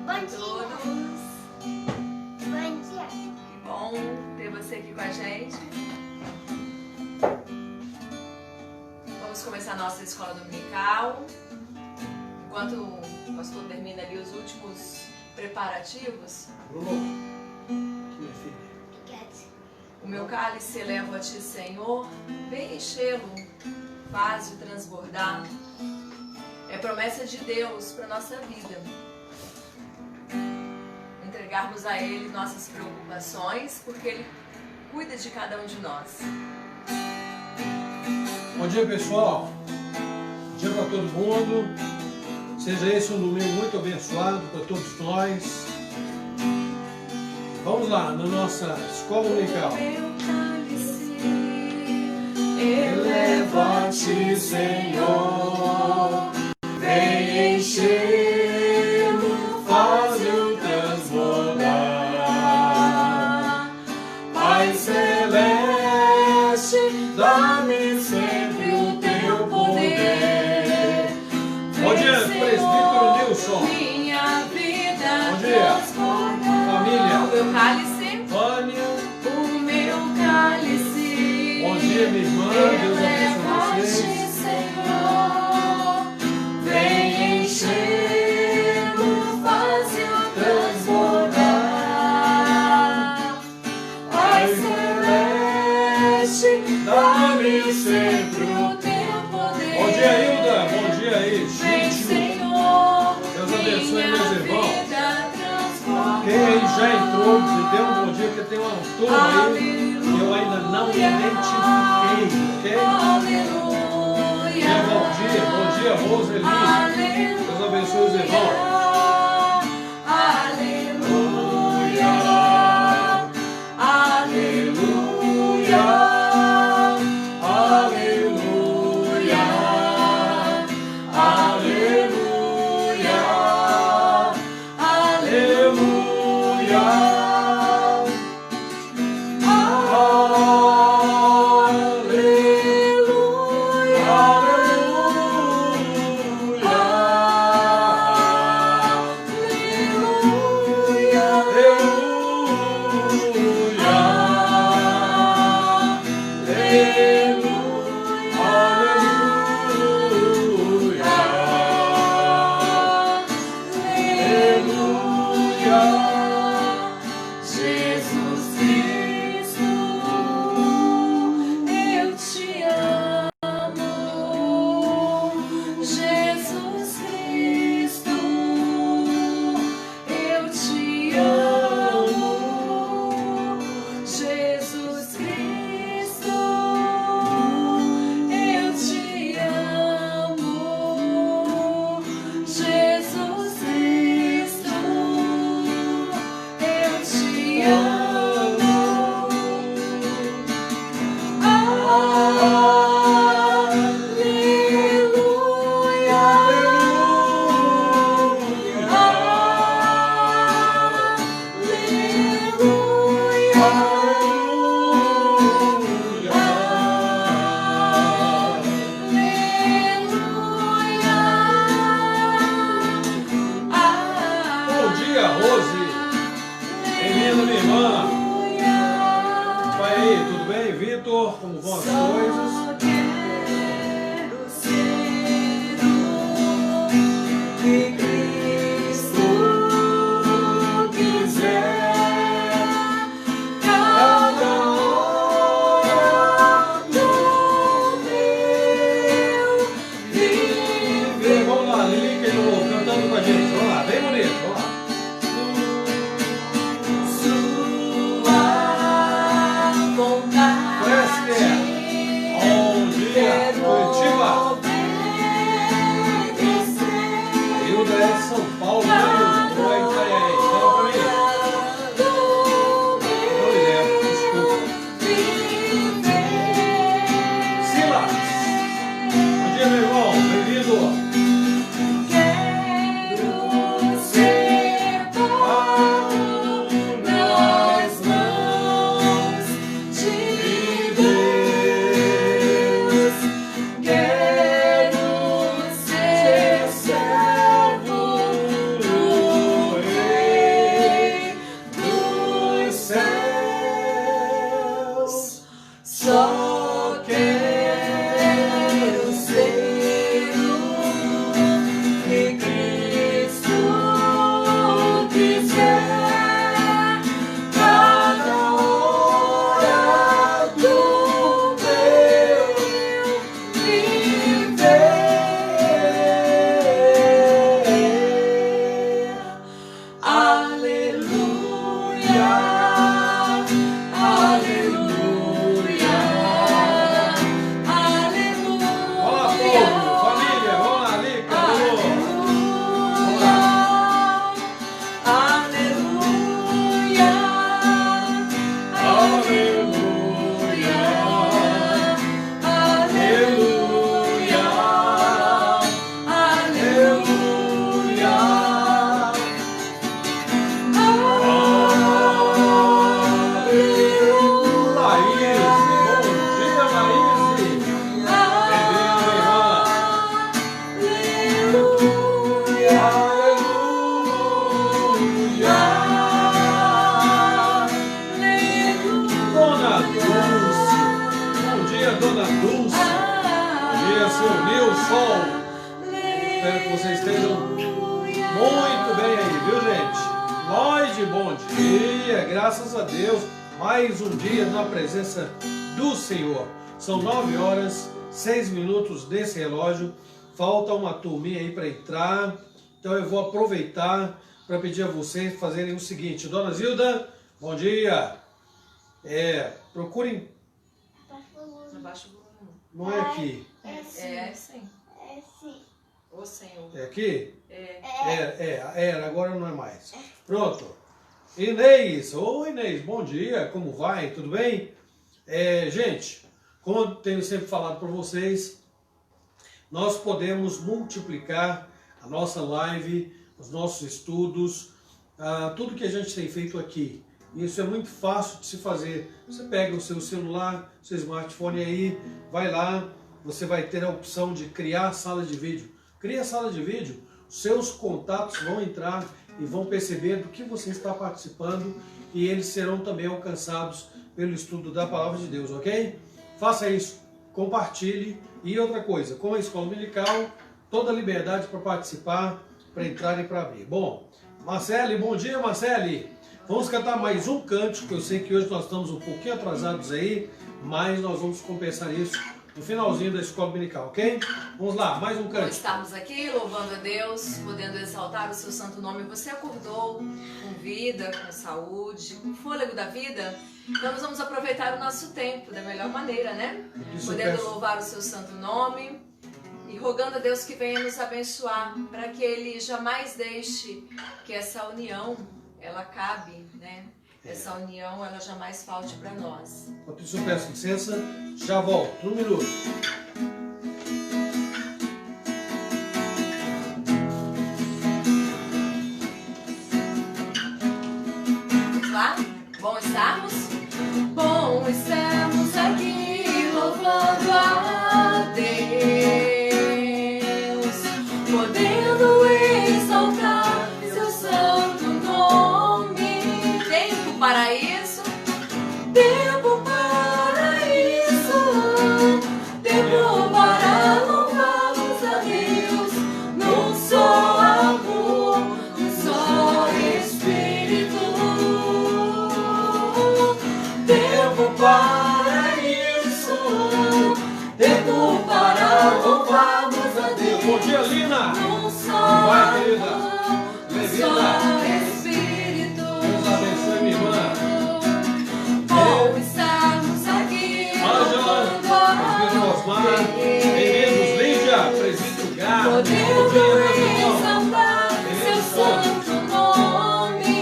Bom todos. Bom dia. Que bom ter você aqui com a gente. Vamos começar a nossa escola dominical. Enquanto o pastor termina ali os últimos preparativos. Bruno, aqui, minha filha. Obrigada. O meu cálice elevo a ti, Senhor. Vem enchê-lo, faz-o transbordar. É promessa de Deus para nossa vida. Entregarmos a Ele nossas preocupações, porque Ele cuida de cada um de nós. Bom dia, pessoal. Bom dia para todo mundo. Seja esse um domingo muito abençoado para todos nós. Vamos lá, na nossa escola dominical. Eleva-te, Senhor, vem encher-lo, faz-o transbordar. Pai celeste, dá-me sempre o teu poder. Bom dia, presbítero Nilson. Minha vida Bom dia, família. O meu cálice, Vânia. o meu cálice. Bom dia, minha irmã. Deus abençoe vocês. Senhor, vem encher-lo, faz-o transbordar. Pai celeste, dá-me sempre o teu poder. Bom dia, Hilda. Bom dia aí, Vem, gente. Senhor, Deus abençoe minha meus irmãos. vida transforma. Quem aí já entrou, me dê um bom dia, porque tem uma turma aí que eu ainda não identifiquei, ok? Aleluia. Bom dia, Roseli. Deus abençoe os irmãos. Aleluia. Aleluia. Aleluia. Aleluia. Aleluia. Jesus Cristo, eu te amo. Jesus Cristo, eu te amo. Jesus Cristo, eu te amo. Jesus Cristo, eu te amo. Aleluia. Bom dia, Rose. Bem-vinda, minha irmã. Vai aí, tudo bem? Vitor, como vão as coisas? Só quero ser o que Cristo quiser. Cada hora do meu viver. Vamos lá, Lili, que eu cantando com a gente. Vamos lá, bem bonito, vamos lá. Sua vontade. Wesker. Bom dia, Curitiba. Hilda é de São Paulo, né, Hilda? Como é que tá aí? Fala pra mim. Não me lembro, desculpa. Silas. Bom dia, meu irmão. Bem-vindo. Quero ser posto nas mãos de Deus. Quero ser servo do sol. Espero que vocês estejam muito bem aí, viu, gente? Lloyd, bom dia, graças a Deus, mais um dia na presença do Senhor. São 9h06 desse relógio, falta uma turminha aí para entrar, então eu vou aproveitar para pedir a vocês fazerem o seguinte. Dona Zilda, bom dia. Procurem... Abaixa o volume. Não é aqui. É sim. É sim. Ô Senhor. É aqui? É. Agora não é mais. Pronto. Inês, oi Inês, bom dia, como vai? Tudo bem? Gente, como eu tenho sempre falado para vocês, nós podemos multiplicar a nossa live, os nossos estudos, tudo que a gente tem feito aqui. Isso é muito fácil de se fazer. Você pega o seu celular, seu smartphone aí, vai lá, você vai ter a opção de criar sala de vídeo. Cria a sala de vídeo, seus contatos vão entrar e vão perceber do que você está participando e eles serão também alcançados pelo estudo da Palavra de Deus, ok? Faça isso, compartilhe. E outra coisa, com a Escola Dominical, toda a liberdade para participar, para entrar e para abrir. Bom, Marcele, bom dia Marcele. Vamos cantar mais um cântico, eu sei que hoje nós estamos um pouquinho atrasados aí, mas nós vamos compensar isso no finalzinho da Escola Dominical, ok? Vamos lá, mais um Por cântico. estarmos aqui louvando a Deus, podendo exaltar o seu santo nome. Você acordou com vida, com saúde, com fôlego da vida? Então nós vamos aproveitar o nosso tempo da melhor maneira, né? Isso eu Podendo peço. louvar o seu santo nome e rogando a Deus que venha nos abençoar, para que Ele jamais deixe que essa união, ela acabe, né? Essa união, ela jamais falte para nós. Enquanto isso eu peço licença, já volto, um minuto. Vamos lá? Bom estarmos? Bom estarmos aqui louvando a Deus, podendo exaltar seu santo nome. Tempo para isso, tempo para isso, tempo para louvarmos a Deus, num só amor, num só Espírito. Tempo para isso, tempo para louvarmos a Deus. Bom dia, Lina. Num só Como vai, querida? amor, num Bem-vinda. só Espírito. Deus abençoe, minha irmã. Bom estarmos aqui Ângela, louvando a bem-vindo Osmar, bem-vindos Lídia, presbítero Gar, bom dia, podendo meus irmãos. exaltar seu santo nome.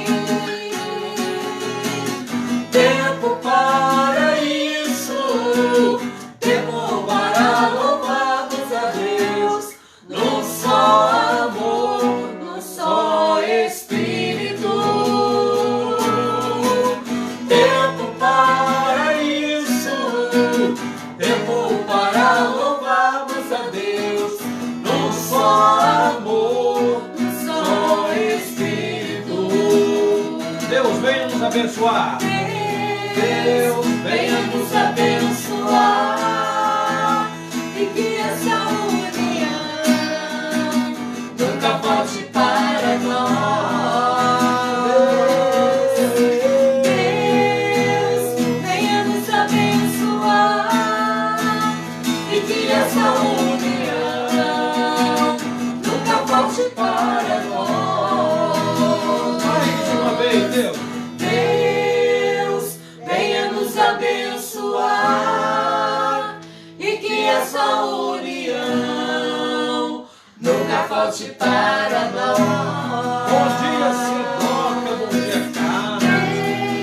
Tempo para isso, tempo para louvarmos a Deus, num só amor, num só Espírito. Tempo para isso, tempo para louvarmos a Deus, num só amor, num só Espírito. Deus venha nos abençoar. Deus venha nos abençoar e que essa união nunca falte para nós. Deus venha nos abençoar e que essa união nunca falte para nós. Mais uma vez, Deus. Deus venha nos abençoar e que essa união nunca falte para nós. Bom dia, Sidoca, bom dia, Carlos.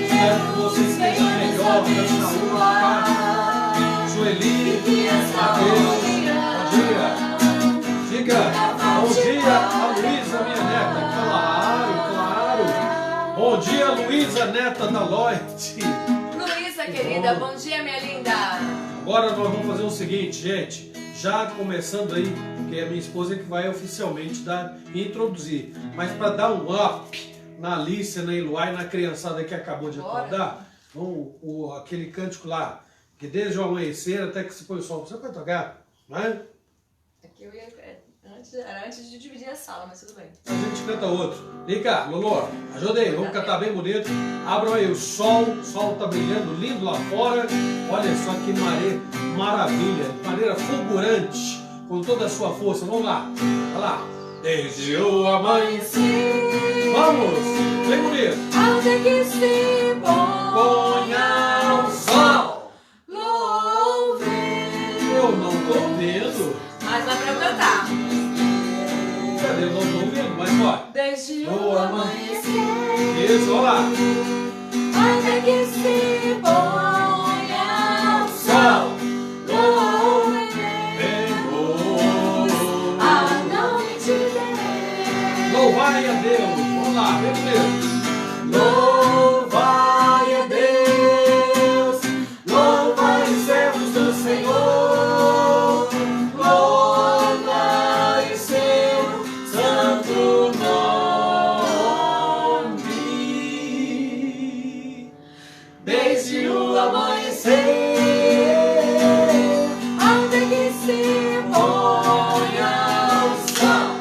Espero que você esteja melhor da saúde, Carlos. Sueli, Mateus, bom dia. Diga, bom dia a Luísa, minha neta. Claro. Bom dia, Luísa, neta da Lloyd. Luísa, querida, bom dia, minha linda. Agora nós vamos fazer o seguinte, gente. Já começando aí, que é a minha esposa que vai oficialmente introduzir. Mas para dar um up na Alicia, na Eloy, na criançada que acabou de acordar, aquele cântico lá, que desde o amanhecer até que se põe o sol. Você pode tocar, não é? Aqui eu ia... Era antes de dividir a sala, mas tudo bem. A gente canta outro. Vem cá, Lolo, ajuda aí, vamos cantar bem bonito. Abram aí o sol tá brilhando lindo lá fora. Olha só que maravilha, de maneira fulgurante, com toda a sua força. Vamos lá, vai lá. Desde o amanhecer, vamos, bem bonito. Até que se Ponha o sol. louve. Eu não tô vendo. Mas dá pra eu cantar. Cadê? Eu não tô vendo, mas vai. Desde O o amanhecer, Isso, olha lá. até que se ponha o sol, louve ao nome de Deus. Louvai a Deus. Vamos lá, vem comigo. Louvai a Deus, louvai os servos do Senhor, louvai o seu santo nome. Desde o amanhecer até que se ponha o sol,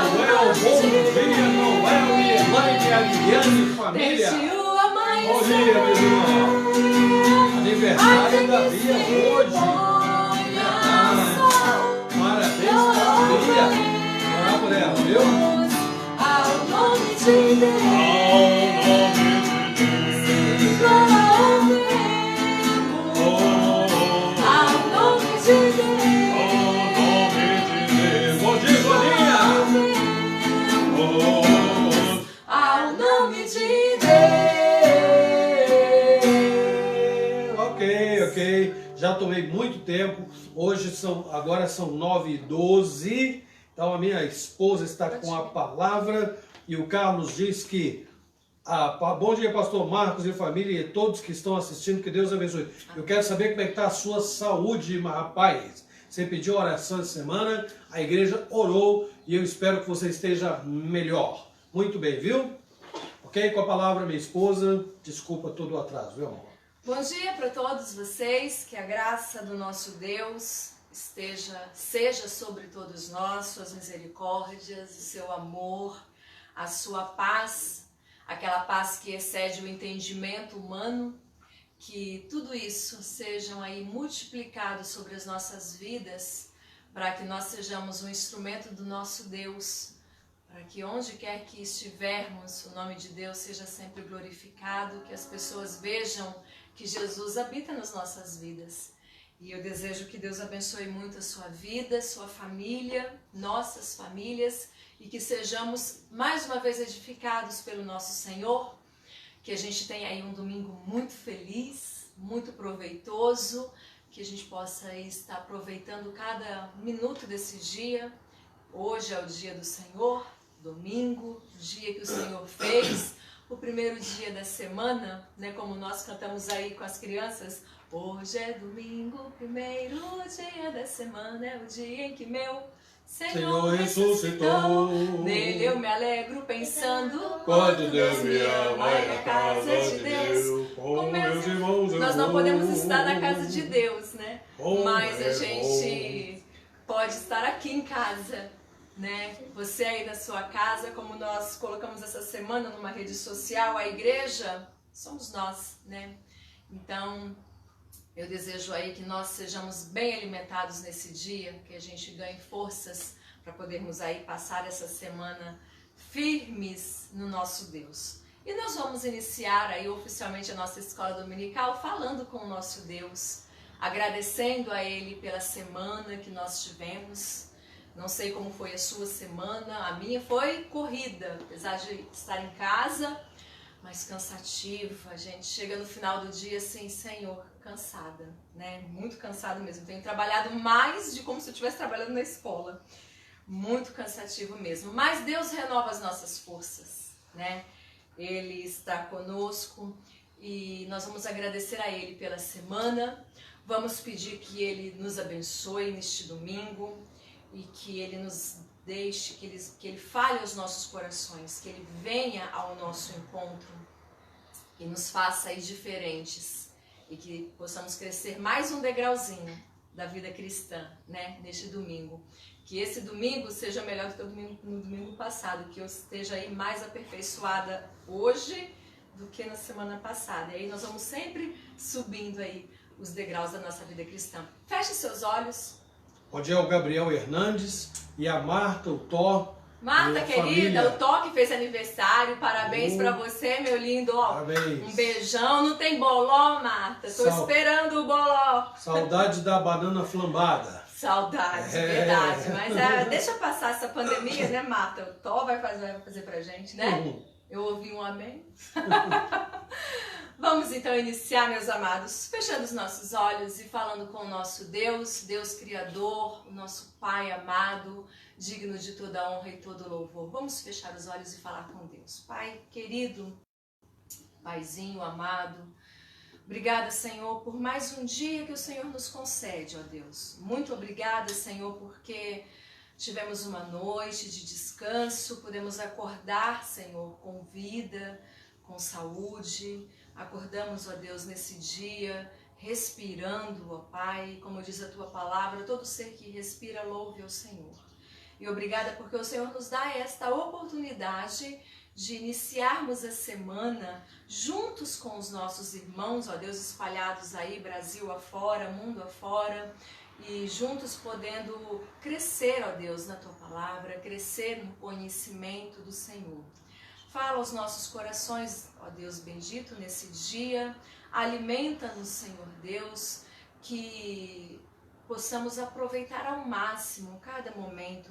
Noel, bom dia, Noel e Elaine, Ariane, família. desde o Bom amanhecer. dia, meus irmãos. Aniversário da Bia hoje. Parabéns pra Bia. Orar por ela, viu? Ao nome de Deus, ao nome de Deus, Bom dia, Soninha. ao nome de Deus. Ok. Já tomei muito tempo. Agora são 9h12. Então a minha esposa está com a palavra e o Carlos diz que bom dia, pastor Marcos e família e todos que estão assistindo, que Deus abençoe. Eu quero saber como é que está a sua saúde, rapaz. Você pediu oração essa semana, a igreja orou e eu espero que você esteja melhor. Muito bem, viu? Ok? Com a palavra, minha esposa. Desculpa todo o atraso, viu, amor? Bom dia para todos vocês, que a graça do nosso Deus seja sobre todos nós, suas misericórdias, o seu amor, a sua paz, aquela paz que excede o entendimento humano, que tudo isso sejam aí multiplicados sobre as nossas vidas, para que nós sejamos um instrumento do nosso Deus, para que onde quer que estivermos, o nome de Deus seja sempre glorificado, que as pessoas vejam que Jesus habita nas nossas vidas. E eu desejo que Deus abençoe muito a sua vida, sua família, nossas famílias, e que sejamos mais uma vez edificados pelo nosso Senhor, que a gente tenha aí um domingo muito feliz, muito proveitoso, que a gente possa aí estar aproveitando cada minuto desse dia. Hoje é o dia do Senhor, domingo, dia que o Senhor fez, o primeiro dia da semana, né, como nós cantamos aí com as crianças. Hoje é domingo, primeiro dia da semana, é o dia em que meu Senhor ressuscitou. Nele eu me alegro pensando, Quando Deus me ama, é a casa de Deus. Com meus irmãos eu Nós não podemos vou. estar na casa de Deus, né? Como Mas a é gente pode estar aqui em casa, né? Você aí na sua casa, como nós colocamos essa semana numa rede social, a igreja somos nós, né? Então, eu desejo aí que nós sejamos bem alimentados nesse dia, que a gente ganhe forças para podermos aí passar essa semana firmes no nosso Deus. E nós vamos iniciar aí oficialmente a nossa escola dominical falando com o nosso Deus, agradecendo a Ele pela semana que nós tivemos. Não sei como foi a sua semana, a minha foi corrida, apesar de estar em casa, mas cansativa. A gente chega no final do dia assim, Senhor, cansada, né? Muito cansada mesmo. Tenho trabalhado mais de como se eu estivesse trabalhando na escola. Muito cansativo mesmo. Mas Deus renova as nossas forças, né? Ele está conosco e nós vamos agradecer a Ele pela semana. Vamos pedir que Ele nos abençoe neste domingo e que Ele nos deixe, que Ele fale aos nossos corações, que Ele venha ao nosso encontro e nos faça aí diferentes. e que possamos crescer mais um degrauzinho da vida cristã, né, neste domingo. Que esse domingo seja melhor do que no domingo passado, que eu esteja aí mais aperfeiçoada hoje do que na semana passada. E aí nós vamos sempre subindo aí os degraus da nossa vida cristã. Feche seus olhos. Onde é o Gabriel Hernandes e a Marta, o Thó. Marta, querida, família. o Thó que fez aniversário, parabéns pra você, meu lindo. Ó, Parabéns. um beijão. Não tem boló, Marta? Tô esperando o boló. Saudade da banana flambada. Saudade, verdade. Mas deixa passar essa pandemia, né, Marta? O Thó vai fazer pra gente, né? Eu ouvi um amém. Vamos então iniciar, meus amados, fechando os nossos olhos e falando com o nosso Deus, Deus Criador, o nosso Pai amado, digno de toda honra e todo louvor. Vamos fechar os olhos e falar com Deus. Pai querido, Paizinho amado, obrigada, Senhor, por mais um dia que o Senhor nos concede, ó Deus. Muito obrigada, Senhor, porque tivemos uma noite de descanso, podemos acordar, Senhor, com vida, com saúde. Acordamos, ó Deus, nesse dia, respirando, ó Pai, como diz a Tua palavra, todo ser que respira louve ao Senhor. E obrigada porque o Senhor nos dá esta oportunidade de iniciarmos a semana juntos com os nossos irmãos, ó Deus, espalhados aí, Brasil afora, mundo afora, e juntos podendo crescer, ó Deus, na Tua palavra, crescer no conhecimento do Senhor. Fala aos nossos corações, ó Deus bendito, nesse dia. Alimenta-nos, Senhor Deus, que possamos aproveitar ao máximo cada momento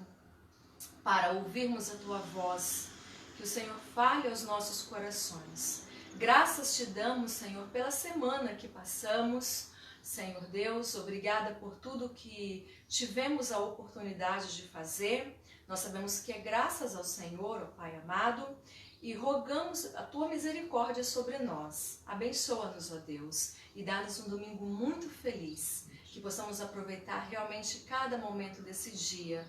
para ouvirmos a Tua voz. Que o Senhor fale aos nossos corações. Graças te damos, Senhor, pela semana que passamos. Senhor Deus, obrigada por tudo que tivemos a oportunidade de fazer. Nós sabemos que é graças ao Senhor, ó Pai amado, e rogamos a Tua misericórdia sobre nós. Abençoa-nos, ó Deus, e dá-nos um domingo muito feliz, que possamos aproveitar realmente cada momento desse dia,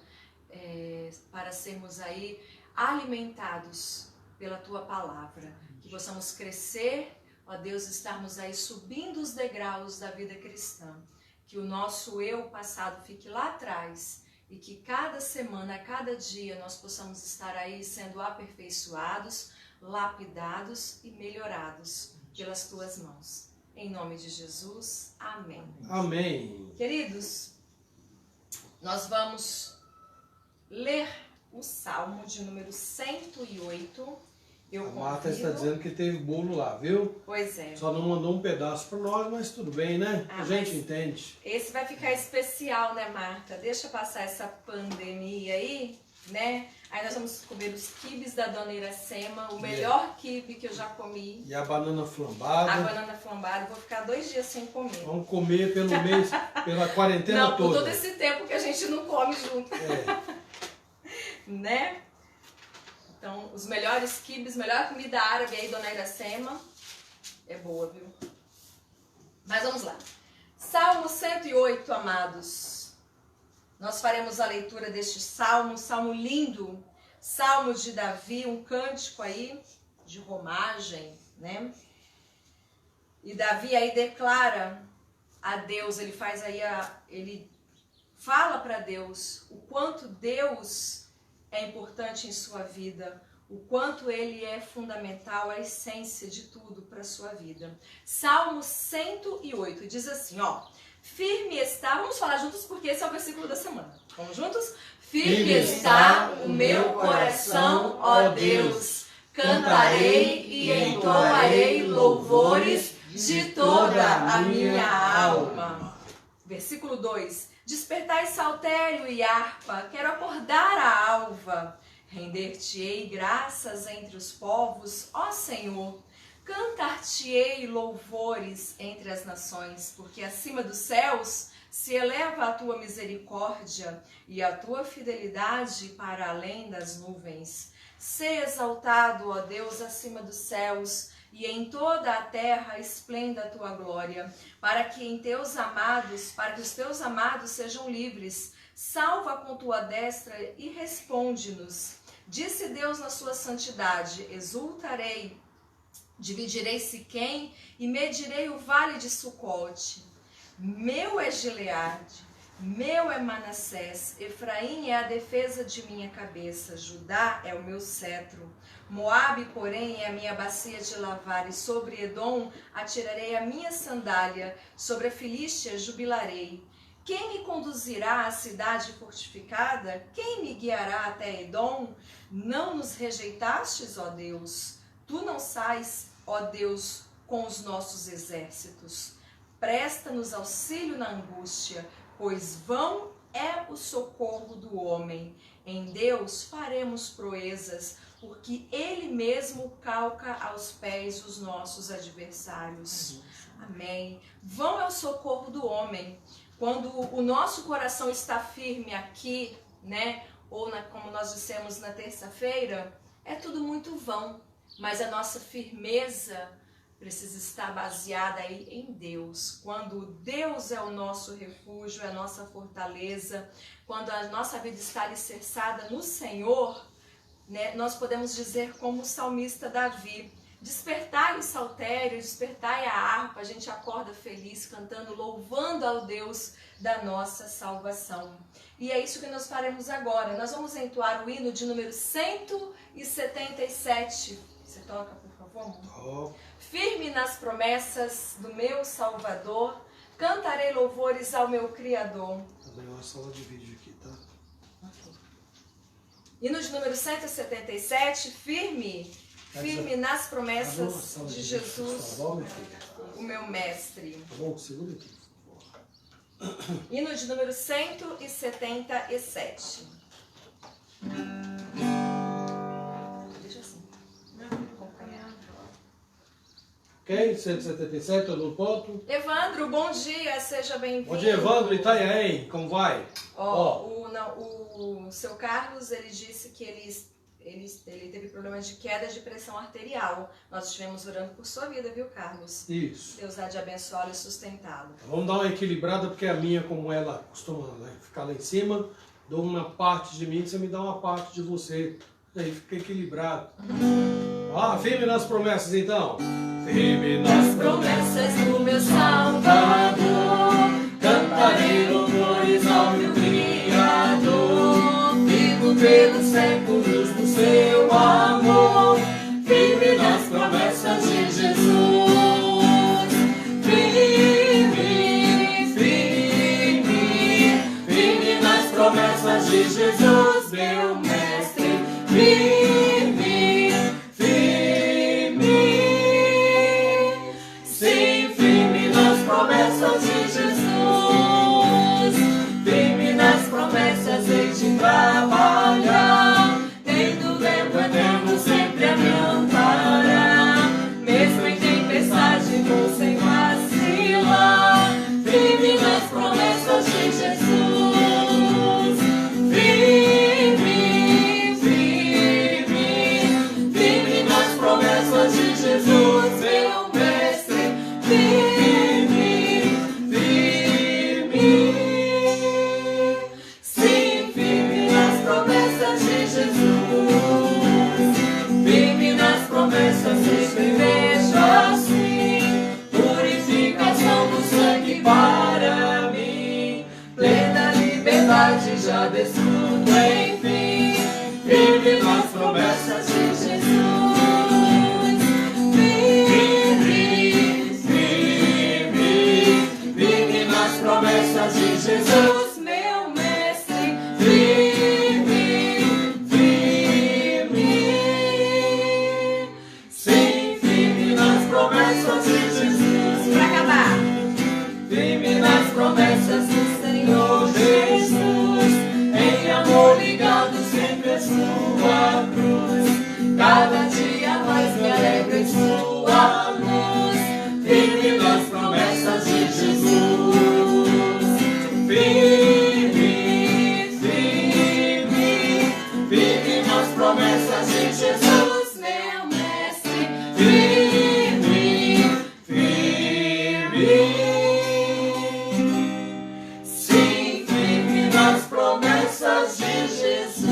para sermos aí alimentados pela Tua palavra, que possamos crescer, ó Deus, estarmos aí subindo os degraus da vida cristã, que o nosso eu passado fique lá atrás, e que cada semana, cada dia, nós possamos estar aí sendo aperfeiçoados, lapidados e melhorados pelas Tuas mãos. Em nome de Jesus, amém. Amém. Queridos, nós vamos ler o Salmo de número 108. A Marta está dizendo que teve bolo lá, viu? Pois é. Só não mandou um pedaço para nós, mas tudo bem, né? A gente entende. Esse vai ficar especial, né, Marta? Deixa passar essa pandemia aí, né? Aí nós vamos comer os quibes da Dona Iracema, o melhor quibe que eu já comi. E a banana flambada. A banana flambada, vou ficar 2 dias sem comer. Vamos comer pelo mês, pela quarentena não, toda. Não, por todo esse tempo que a gente não come junto. Né? Então, os melhores quibes, melhor comida árabe aí, Dona Iracema. É boa, viu? Mas vamos lá. Salmo 108, amados. Nós faremos a leitura deste salmo, salmo lindo, salmo de Davi, um cântico aí de romagem, né? E Davi aí declara a Deus, ele faz aí ele fala para Deus o quanto Deus é importante em sua vida, o quanto ele é fundamental, a essência de tudo para a sua vida. Salmo 108 diz assim, ó: firme está, vamos falar juntos porque esse é o versículo da semana. Vamos juntos? Firme está o meu coração, ó Deus, cantarei e entoarei louvores de toda a minha alma. Versículo 2: despertai saltério e harpa, quero acordar a alva. Render-te-ei graças entre os povos, ó Senhor. Cantar-te-ei louvores entre as nações, porque acima dos céus se eleva a tua misericórdia e a tua fidelidade para além das nuvens. Sê exaltado, ó Deus, acima dos céus, e em toda a terra esplenda a tua glória, para que os teus amados sejam livres. Salva com tua destra e responde-nos. Disse Deus na sua santidade: exultarei Dividirei Siquém e medirei o vale de Sucote. Meu é Gileade, meu é Manassés, Efraim é a defesa de minha cabeça, Judá é o meu cetro. Moabe, porém, é a minha bacia de lavar, e sobre Edom atirarei a minha sandália, sobre a Filístia jubilarei. Quem me conduzirá à cidade fortificada? Quem me guiará até Edom? Não nos rejeitastes, ó Deus. Tu não sais, ó Deus, com os nossos exércitos. Presta-nos auxílio na angústia, pois vão é o socorro do homem. Em Deus faremos proezas, porque Ele mesmo calca aos pés os nossos adversários. Amém. Vão é o socorro do homem. Quando o nosso coração está firme aqui, né? Ou como nós dissemos na terça-feira, é tudo muito vão. Mas a nossa firmeza precisa estar baseada aí em Deus. Quando Deus é o nosso refúgio, é a nossa fortaleza, quando a nossa vida está alicerçada no Senhor, né, nós podemos dizer como o salmista Davi: despertai o saltério, despertai a harpa. A gente acorda feliz, cantando, louvando ao Deus da nossa salvação. E é isso que nós faremos agora. Nós vamos entoar o hino de número 177. Você toca, por favor? Oh. Firme nas promessas do meu Salvador, cantarei louvores ao meu Criador. Também uma sala de vídeo aqui, tá? Hino de número 177, firme nas promessas de Jesus, o meu mestre. Tá bom? Segura aqui, por favor. Hino de número 177. Deixa assim. Ok? 177, todo no ponto. Evandro, bom dia, seja bem-vindo. Bom dia, Evandro, Itanhaém, como vai? O seu Carlos, ele disse que ele teve problemas de queda de pressão arterial. Nós estivemos orando por sua vida, viu, Carlos? Isso. Deus há de abençoá-lo e sustentá-lo. Vamos dar uma equilibrada, porque a minha, como ela costuma, né, ficar lá em cima, dou uma parte de mim, você me dá uma parte de você. Aí fica equilibrado. Firme nas promessas, então. Firme nas promessas do meu Salvador, cantarei louvores ao meu Criador. Vivo pelos séculos do seu amor, firme nas promessas de Jesus. Firme nas promessas de Jesus, meu mestre. Sim, firme nas promessas de Jesus. Firme nas promessas de trabalhar, tendo o tempo eterno sempre a me amparar. Mesmo em tempestade vou sem vacilar, firme nas promessas de Jesus. Firme nas promessas de Jesus, meu mestre. Sim, firme nas promessas de Jesus. Firme nas promessas, sempre vejo assim purificação do sangue para mim. Plena liberdade já desfruto, enfim. Firme nas promessas de Jesus. Firme nas promessas de Jesus, meu mestre. Sim, firme nas promessas de Jesus. Pra acabar. Firme nas promessas do Senhor Jesus, em amor ligado sempre a sua cruz. Cada dia mais me alegro em sua luz. Firme nas promessas de Jesus. Firme nas promessas de Jesus, meu mestre. Sim, firme nas promessas de Jesus.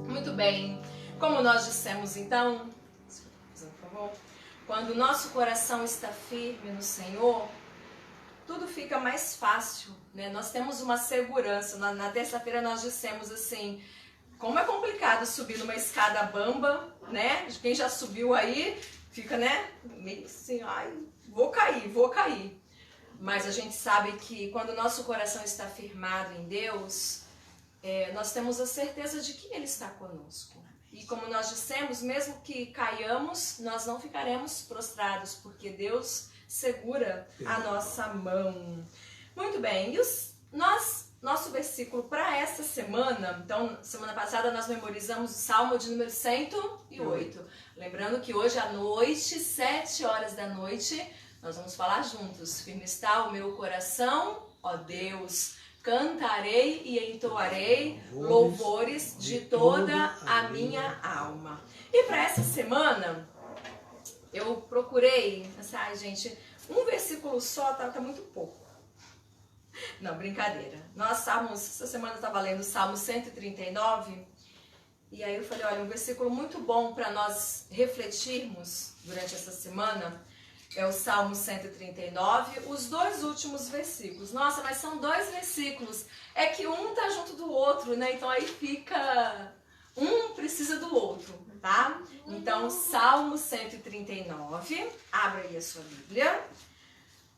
Muito bem. Como como nós dissemos então, por favor, quando o nosso coração está firme no Senhor, tudo fica mais fácil, né? Nós temos uma segurança. Na terça-feira nós dissemos assim, como é complicado subir numa escada bamba, né? Quem já subiu aí, fica, né? Meio assim, ai, vou cair. Mas a gente sabe que quando o nosso coração está firmado em Deus, nós temos a certeza de que Ele está conosco. E como nós dissemos, mesmo que caiamos, nós não ficaremos prostrados, porque Deus segura a nossa mão. Muito bem, e nosso versículo para essa semana, então, semana passada nós memorizamos o Salmo de número 108. Lembrando que hoje à noite, 7 horas da noite, nós vamos falar juntos. Firme está o meu coração, ó Deus, cantarei e entoarei louvores de toda a minha alma. E para essa semana, eu procurei, ai gente, um versículo só tá muito pouco. Não, brincadeira. Essa semana eu estava lendo o Salmo 139, e aí eu falei, olha, um versículo muito bom para nós refletirmos durante essa semana é o Salmo 139, os 2 últimos versículos. Nossa, mas são 2 versículos. É que um tá junto do outro, né? Então aí fica... Um precisa do outro, tá? Então, Salmo 139, abra aí a sua Bíblia.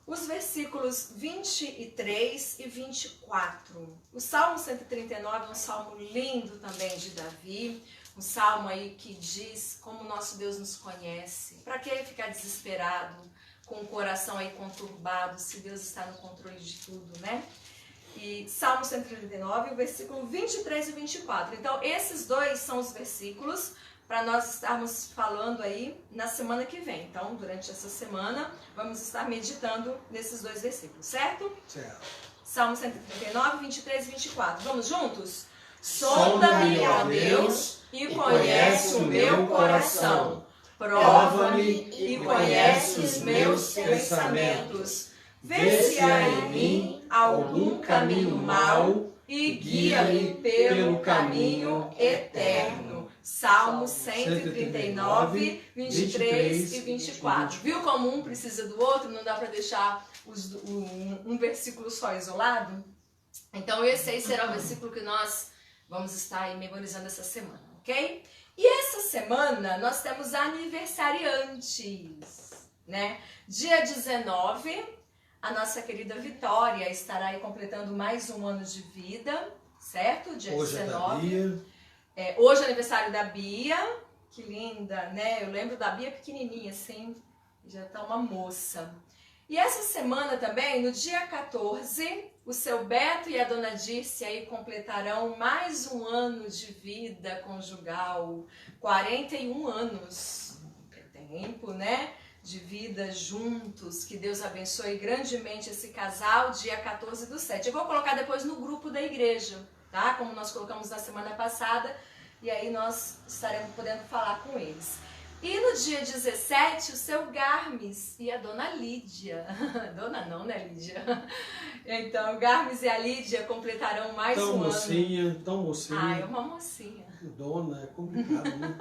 Os versículos 23 e 24. O Salmo 139 é um salmo lindo também de Davi. Um salmo aí que diz como nosso Deus nos conhece. Para que ficar desesperado, com o coração aí conturbado, se Deus está no controle de tudo, né? E Salmo 139, o versículo 23 e 24. Então, esses 2 são os versículos para nós estarmos falando aí na semana que vem. Então, durante essa semana, vamos estar meditando nesses 2 versículos, certo? Certo. Salmo 139, 23 e 24. Vamos juntos? Sonda-me, ó Deus, e conhece o meu coração. Prova-me e conhece os meus pensamentos. Vê se há em mim algum caminho mau e guia-me pelo caminho eterno. Salmo 139, 23 e 24. Viu como um precisa do outro? Não dá para deixar um versículo só isolado? Então esse aí será o versículo que nós vamos estar aí memorizando essa semana, ok? E essa semana nós temos aniversariantes, né? Dia 19, a nossa querida Vitória estará aí completando mais um ano de vida, certo? Dia hoje 19. Hoje é aniversário da Bia, que linda, né? Eu lembro da Bia pequenininha, assim, já tá uma moça. E essa semana também, no dia 14, o seu Beto e a dona Dirce aí completarão mais um ano de vida conjugal, 41 anos. É tempo, né? De vida juntos, que Deus abençoe grandemente esse casal, dia 14/7. Eu vou colocar depois no grupo da igreja, tá? Como nós colocamos na semana passada, e aí nós estaremos podendo falar com eles. E no dia 17, o seu Garmes e a dona Lídia. Dona não, né, Lídia? Então, o Garmes e a Lídia completarão mais um ano. Tão mocinha. Ah, é uma mocinha. Dona, é complicado, né?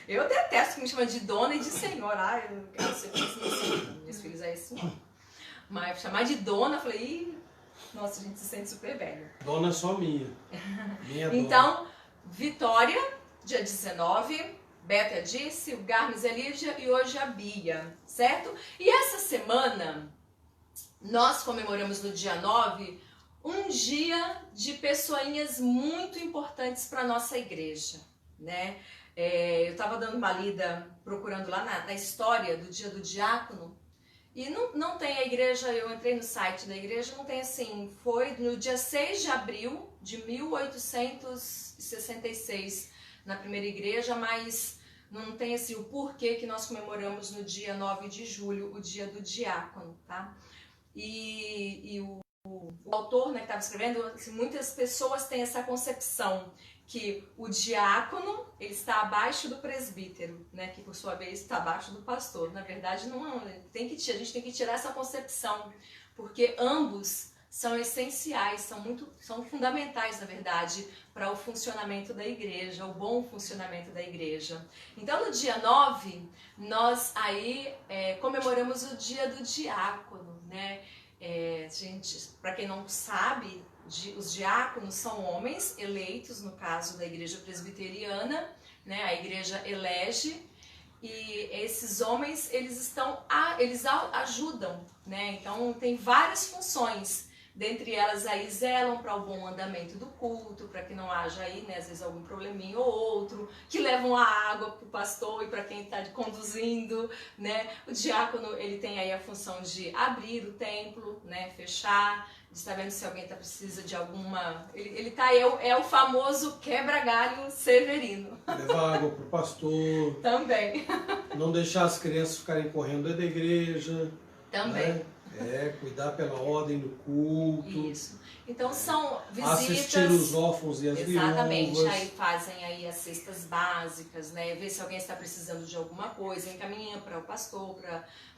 Eu detesto que me chamam de dona e de senhora. Eu quero ser meus filhos é assim. Mas chamar de dona, eu falei, ih, nossa, a gente se sente super velho. Dona só minha. Minha então, dona. Vitória, dia 19, Beto e a Dirce, o Garmes e a Lídia e hoje a Bia, certo? E essa semana, nós comemoramos no dia 9 um dia de pessoinhas muito importantes para a nossa igreja, né? Eu estava dando uma lida, procurando lá na história do dia do diácono, e não tem a igreja, eu entrei no site da igreja, não tem assim, foi no dia 6 de abril de 1866, na primeira igreja, mas não tem assim o porquê que nós comemoramos no dia 9 de julho, o dia do diácono, tá? E o autor, né, que estava escrevendo, assim, muitas pessoas têm essa concepção que o diácono ele está abaixo do presbítero, né, que por sua vez está abaixo do pastor. Na verdade, não, a gente tem que tirar essa concepção, porque ambos são essenciais, são fundamentais, na verdade, para o funcionamento da igreja, o bom funcionamento da igreja. Então, no dia 9, nós aí comemoramos o dia do diácono, né? Gente, para quem não sabe, os diáconos são homens eleitos, no caso da igreja presbiteriana, né? A igreja elege, e esses homens, eles ajudam, né? Então tem várias funções. Dentre elas aí zelam para o bom andamento do culto, para que não haja aí, né, às vezes algum probleminha ou outro, que levam a água para o pastor e para quem está conduzindo, né? O diácono, ele tem aí a função de abrir o templo, né, fechar, de estar vendo se alguém precisa de alguma... Ele tá aí, é o famoso quebra-galho severino. Levar água para o pastor. Também. Não deixar as crianças ficarem correndo dentro da igreja. Também. Né? Cuidar pela ordem do culto. Isso. Então são visitas... Assistir os órfãos e as Exatamente. viúvas. Aí fazem aí as cestas básicas, né? Ver se alguém está precisando de alguma coisa, encaminha para o pastor,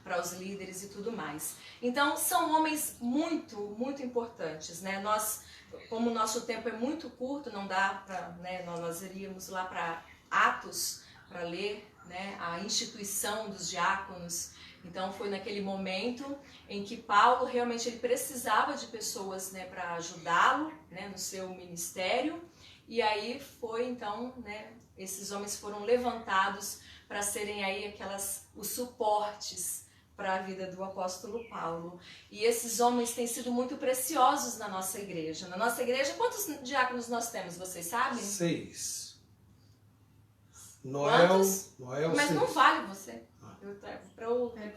para os líderes e tudo mais. Então são homens muito, muito importantes, né? Nós, como o nosso tempo é muito curto, não dá para, né? Nós iríamos lá para Atos para ler, né, a instituição dos diáconos. Então foi naquele momento em que Paulo realmente ele precisava de pessoas, né, para ajudá-lo, né, no seu ministério. E aí foi então, né, esses homens foram levantados para serem aí os suportes para a vida do apóstolo Paulo. E esses homens têm sido muito preciosos na nossa igreja. Na nossa igreja, quantos diáconos nós temos, vocês sabem? 6. Quantos? Noel Mas 6. não vale você.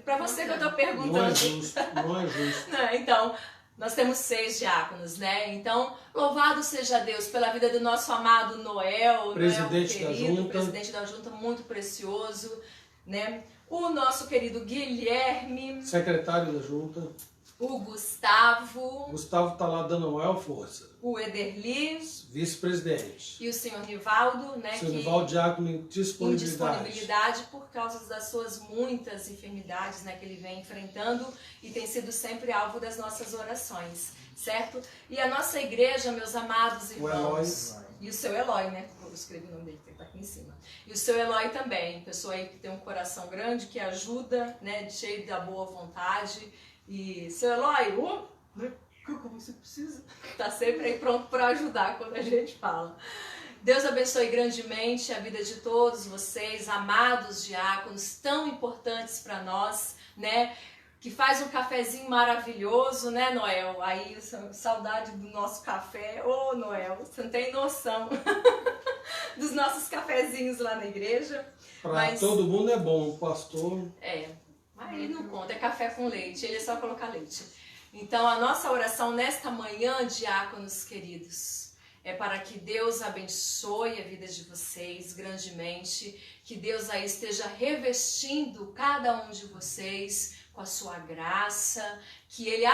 Para você que eu estou perguntando. Não é justo, não é justo. Então, nós temos 6 diáconos, né? Então, louvado seja Deus pela vida do nosso amado Noel, presidente Noel querido, da junta. presidente da junta, muito precioso, né? O nosso querido Guilherme, Secretário da junta. o Gustavo, Tá lá dando maior força. o Ederli Vice-presidente. e o senhor Nivaldo, né? O senhor Nivaldo, diácono em disponibilidade por causa das suas muitas enfermidades, né, que ele vem enfrentando e tem sido sempre alvo das nossas orações, certo? E a nossa igreja, meus amados irmãos, e o seu Eloy, né? Eu escrevi o nome dele, que está aqui em cima. E o seu Eloy também, pessoa aí que tem um coração grande, que ajuda, né, cheio da boa vontade. E seu Eloy, como você precisa, tá sempre aí pronto para ajudar quando a gente fala. Deus abençoe grandemente a vida de todos vocês, amados diáconos, tão importantes para nós, né? Que faz um cafezinho maravilhoso, né, Noel? Aí, saudade do nosso café. Ô, Noel, você não tem noção dos nossos cafezinhos lá na igreja. Para todo mundo é bom, o pastor... Mas ele não conta, é café com leite, ele é só colocar leite. Então, a nossa oração nesta manhã, diáconos queridos, é para que Deus abençoe a vida de vocês grandemente, que Deus aí esteja revestindo cada um de vocês com a sua graça, que Ele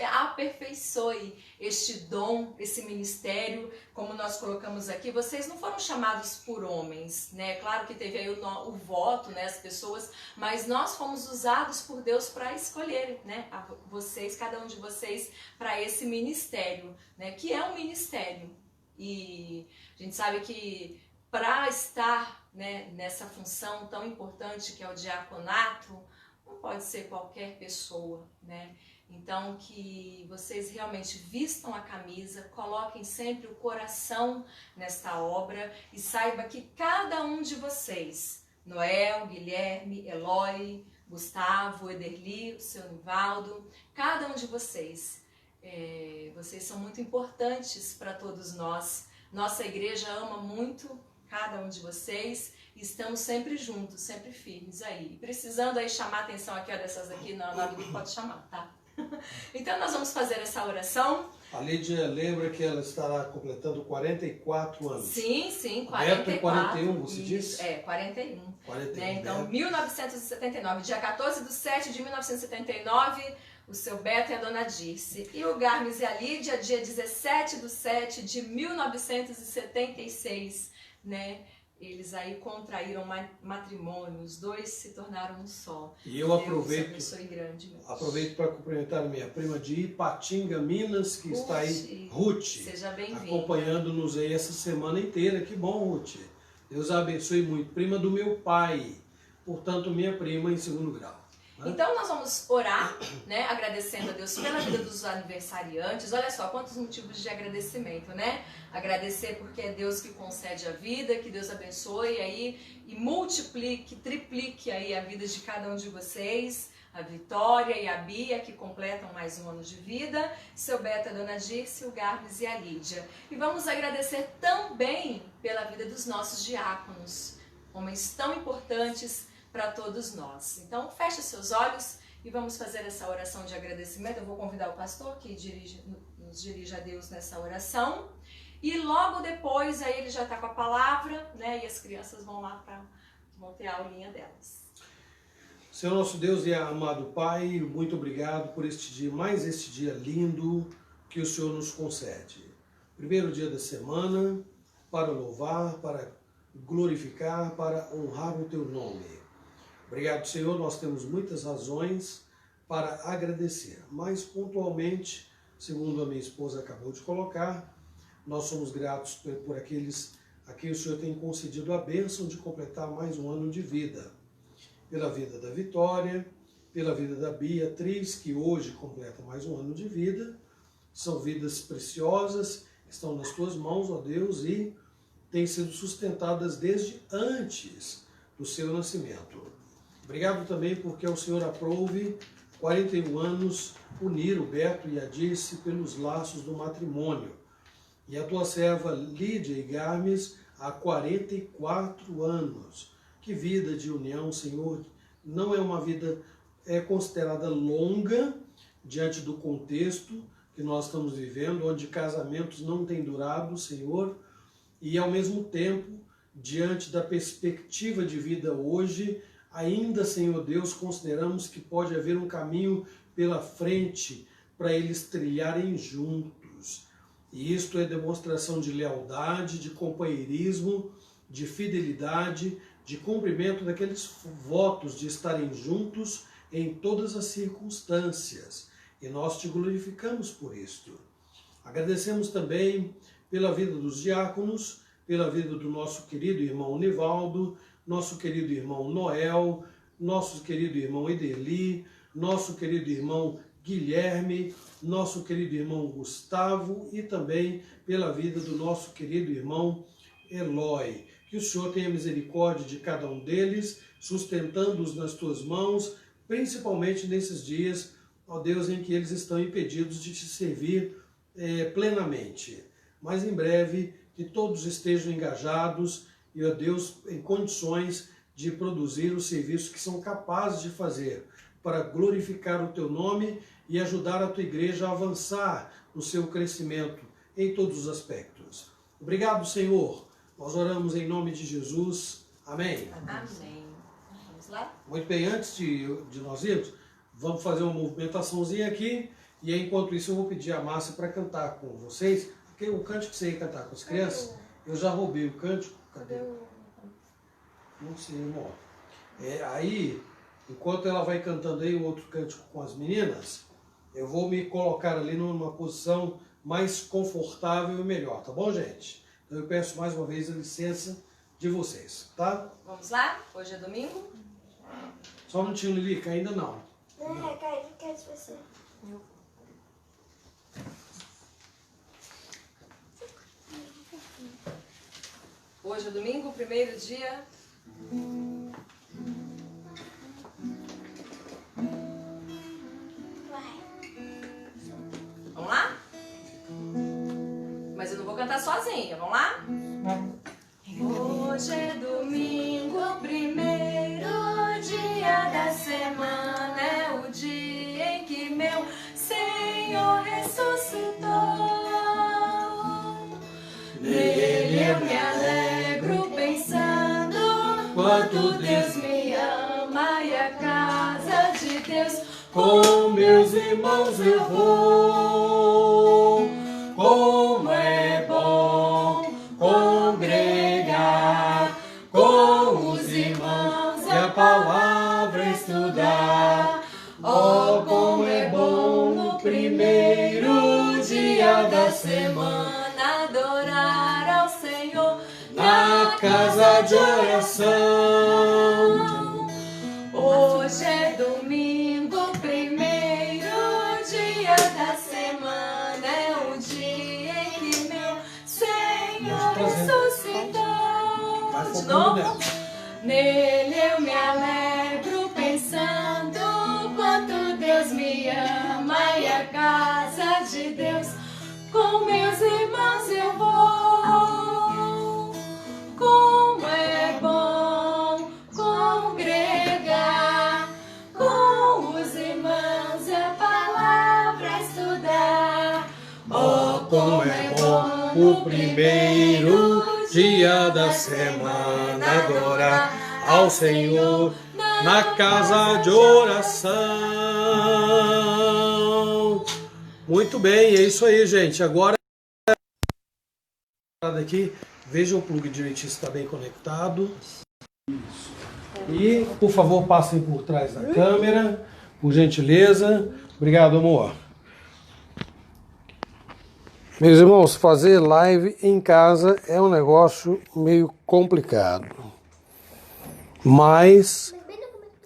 aperfeiçoe este dom, esse ministério, como nós colocamos aqui. Vocês não foram chamados por homens, né? Claro que teve aí o voto, né, as pessoas, mas nós fomos usados por Deus para escolher, né, vocês, cada um de vocês, para esse ministério, né, que é um ministério. E a gente sabe que para estar, né, nessa função tão importante que é o diaconato, não pode ser qualquer pessoa, né? Então, que vocês realmente vistam a camisa, coloquem sempre o coração nesta obra e saiba que cada um de vocês, Noel, Guilherme, Eloy, Gustavo, Ederli, o seu Nivaldo, cada um de vocês, vocês são muito importantes para todos nós. Nossa igreja ama muito cada um de vocês. Estamos sempre juntos, sempre firmes aí. Precisando aí chamar a atenção aqui, ó, dessas aqui, na dúvida pode chamar, tá? Então nós vamos fazer essa oração. A Lídia lembra que ela estará completando 44 anos. Sim, 44. Beto 41, você disse? 41. 41, né? Então, Beto. 1979, dia 14/7 de 1979, o seu Beto e a dona Dirce. E o Garmes e a Lídia, dia 17/7 de 1976, né? eles aí contraíram matrimônio, os dois se tornaram um só. E eu Deus aproveito abençoe grandemente. para cumprimentar a minha prima de Ipatinga, Minas, que está aí, Ruth, seja bem-vinda, acompanhando-nos aí essa semana inteira. Que bom, Ruth. Deus a abençoe muito. Prima do meu pai, portanto, minha prima em segundo grau. Então nós vamos orar, né, agradecendo a Deus pela vida dos aniversariantes. Olha só quantos motivos de agradecimento, né? Agradecer porque é Deus que concede a vida, que Deus abençoe aí e multiplique, triplique aí a vida de cada um de vocês. A Vitória e a Bia, que completam mais um ano de vida, seu Beto, a Dona Dirce, o Garbes e a Lídia. E vamos agradecer também pela vida dos nossos diáconos, homens tão importantes para todos nós. Então, feche seus olhos e vamos fazer essa oração de agradecimento. Eu vou convidar o pastor que nos dirige a Deus nessa oração. E logo depois, aí ele já está com a palavra, né? E as crianças vão lá vão ter a aulinha delas. Senhor nosso Deus e amado Pai, muito obrigado por este dia, mais este dia lindo que o Senhor nos concede. Primeiro dia da semana, para louvar, para glorificar, para honrar o Teu nome. Obrigado, Senhor, nós temos muitas razões para agradecer, mas pontualmente, segundo a minha esposa acabou de colocar, nós somos gratos por aqueles a quem o Senhor tem concedido a bênção de completar mais um ano de vida. Pela vida da Vitória, pela vida da Beatriz, que hoje completa mais um ano de vida. São vidas preciosas, estão nas Tuas mãos, ó Deus, e têm sido sustentadas desde antes do seu nascimento. Obrigado também porque o Senhor aprove 41 anos unir o Beto e a Dirce pelos laços do matrimônio. E a tua serva Lídia e Garmes há 44 anos. Que vida de união, Senhor. Não é uma vida considerada longa diante do contexto que nós estamos vivendo, onde casamentos não têm durado, Senhor, e ao mesmo tempo, diante da perspectiva de vida hoje, ainda, Senhor Deus, consideramos que pode haver um caminho pela frente para eles trilharem juntos. E isto é demonstração de lealdade, de companheirismo, de fidelidade, de cumprimento daqueles votos de estarem juntos em todas as circunstâncias. E nós te glorificamos por isto. Agradecemos também pela vida dos diáconos, pela vida do nosso querido irmão Nivaldo, nosso querido irmão Noel, nosso querido irmão Ederli, nosso querido irmão Guilherme, nosso querido irmão Gustavo e também pela vida do nosso querido irmão Eloy. Que o Senhor tenha misericórdia de cada um deles, sustentando-os nas tuas mãos, principalmente nesses dias, ó Deus, em que eles estão impedidos de te servir plenamente. Mas em breve, que todos estejam engajados e, ó Deus, em condições de produzir o serviço que são capazes de fazer para glorificar o teu nome e ajudar a tua igreja a avançar no seu crescimento em todos os aspectos. Obrigado, Senhor. Nós oramos em nome de Jesus. Amém. Amém. Vamos lá? Muito bem, antes de nós irmos, vamos fazer uma movimentaçãozinha aqui e enquanto isso eu vou pedir a Márcia para cantar com vocês, porque o cântico que você ia cantar com as crianças, eu já roubei o cântico. Cadê? Não sei, irmão. Aí, enquanto ela vai cantando aí o outro cântico com as meninas, eu vou me colocar ali numa posição mais confortável e melhor, tá bom, gente? Então eu peço mais uma vez a licença de vocês, tá? Vamos lá? Hoje é domingo? Só um minutinho, Lilica, ainda não. Não, quero de você. Hoje é domingo, primeiro dia. Vai. Vamos lá? Mas eu não vou cantar sozinha, vamos lá? Hoje é domingo, primeiro dia da semana, é o dia em que meu Senhor ressuscitou. Nele eu me alegro pensando quanto Deus me ama e a casa de Deus Com meus irmãos eu vou, como é bom congregar semana adorar ao Senhor na casa de oração. Hoje é domingo, primeiro dia da semana, é o dia em que meu Senhor ressuscitou. De novo, nele eu me alegro pensando quanto Deus me ama e a casa de Deus com meus irmãos eu vou. Como é bom congregar com os irmãos, a palavra estudar. Oh, como é bom o primeiro dia da semana adorar ao Senhor na casa de oração. Muito bem, é isso aí, gente. Agora aqui, veja o plug direitinho se está bem conectado. Isso. E, por favor, passem por trás da câmera, por gentileza. Obrigado, amor. Meus irmãos, fazer live em casa é um negócio meio complicado. Mas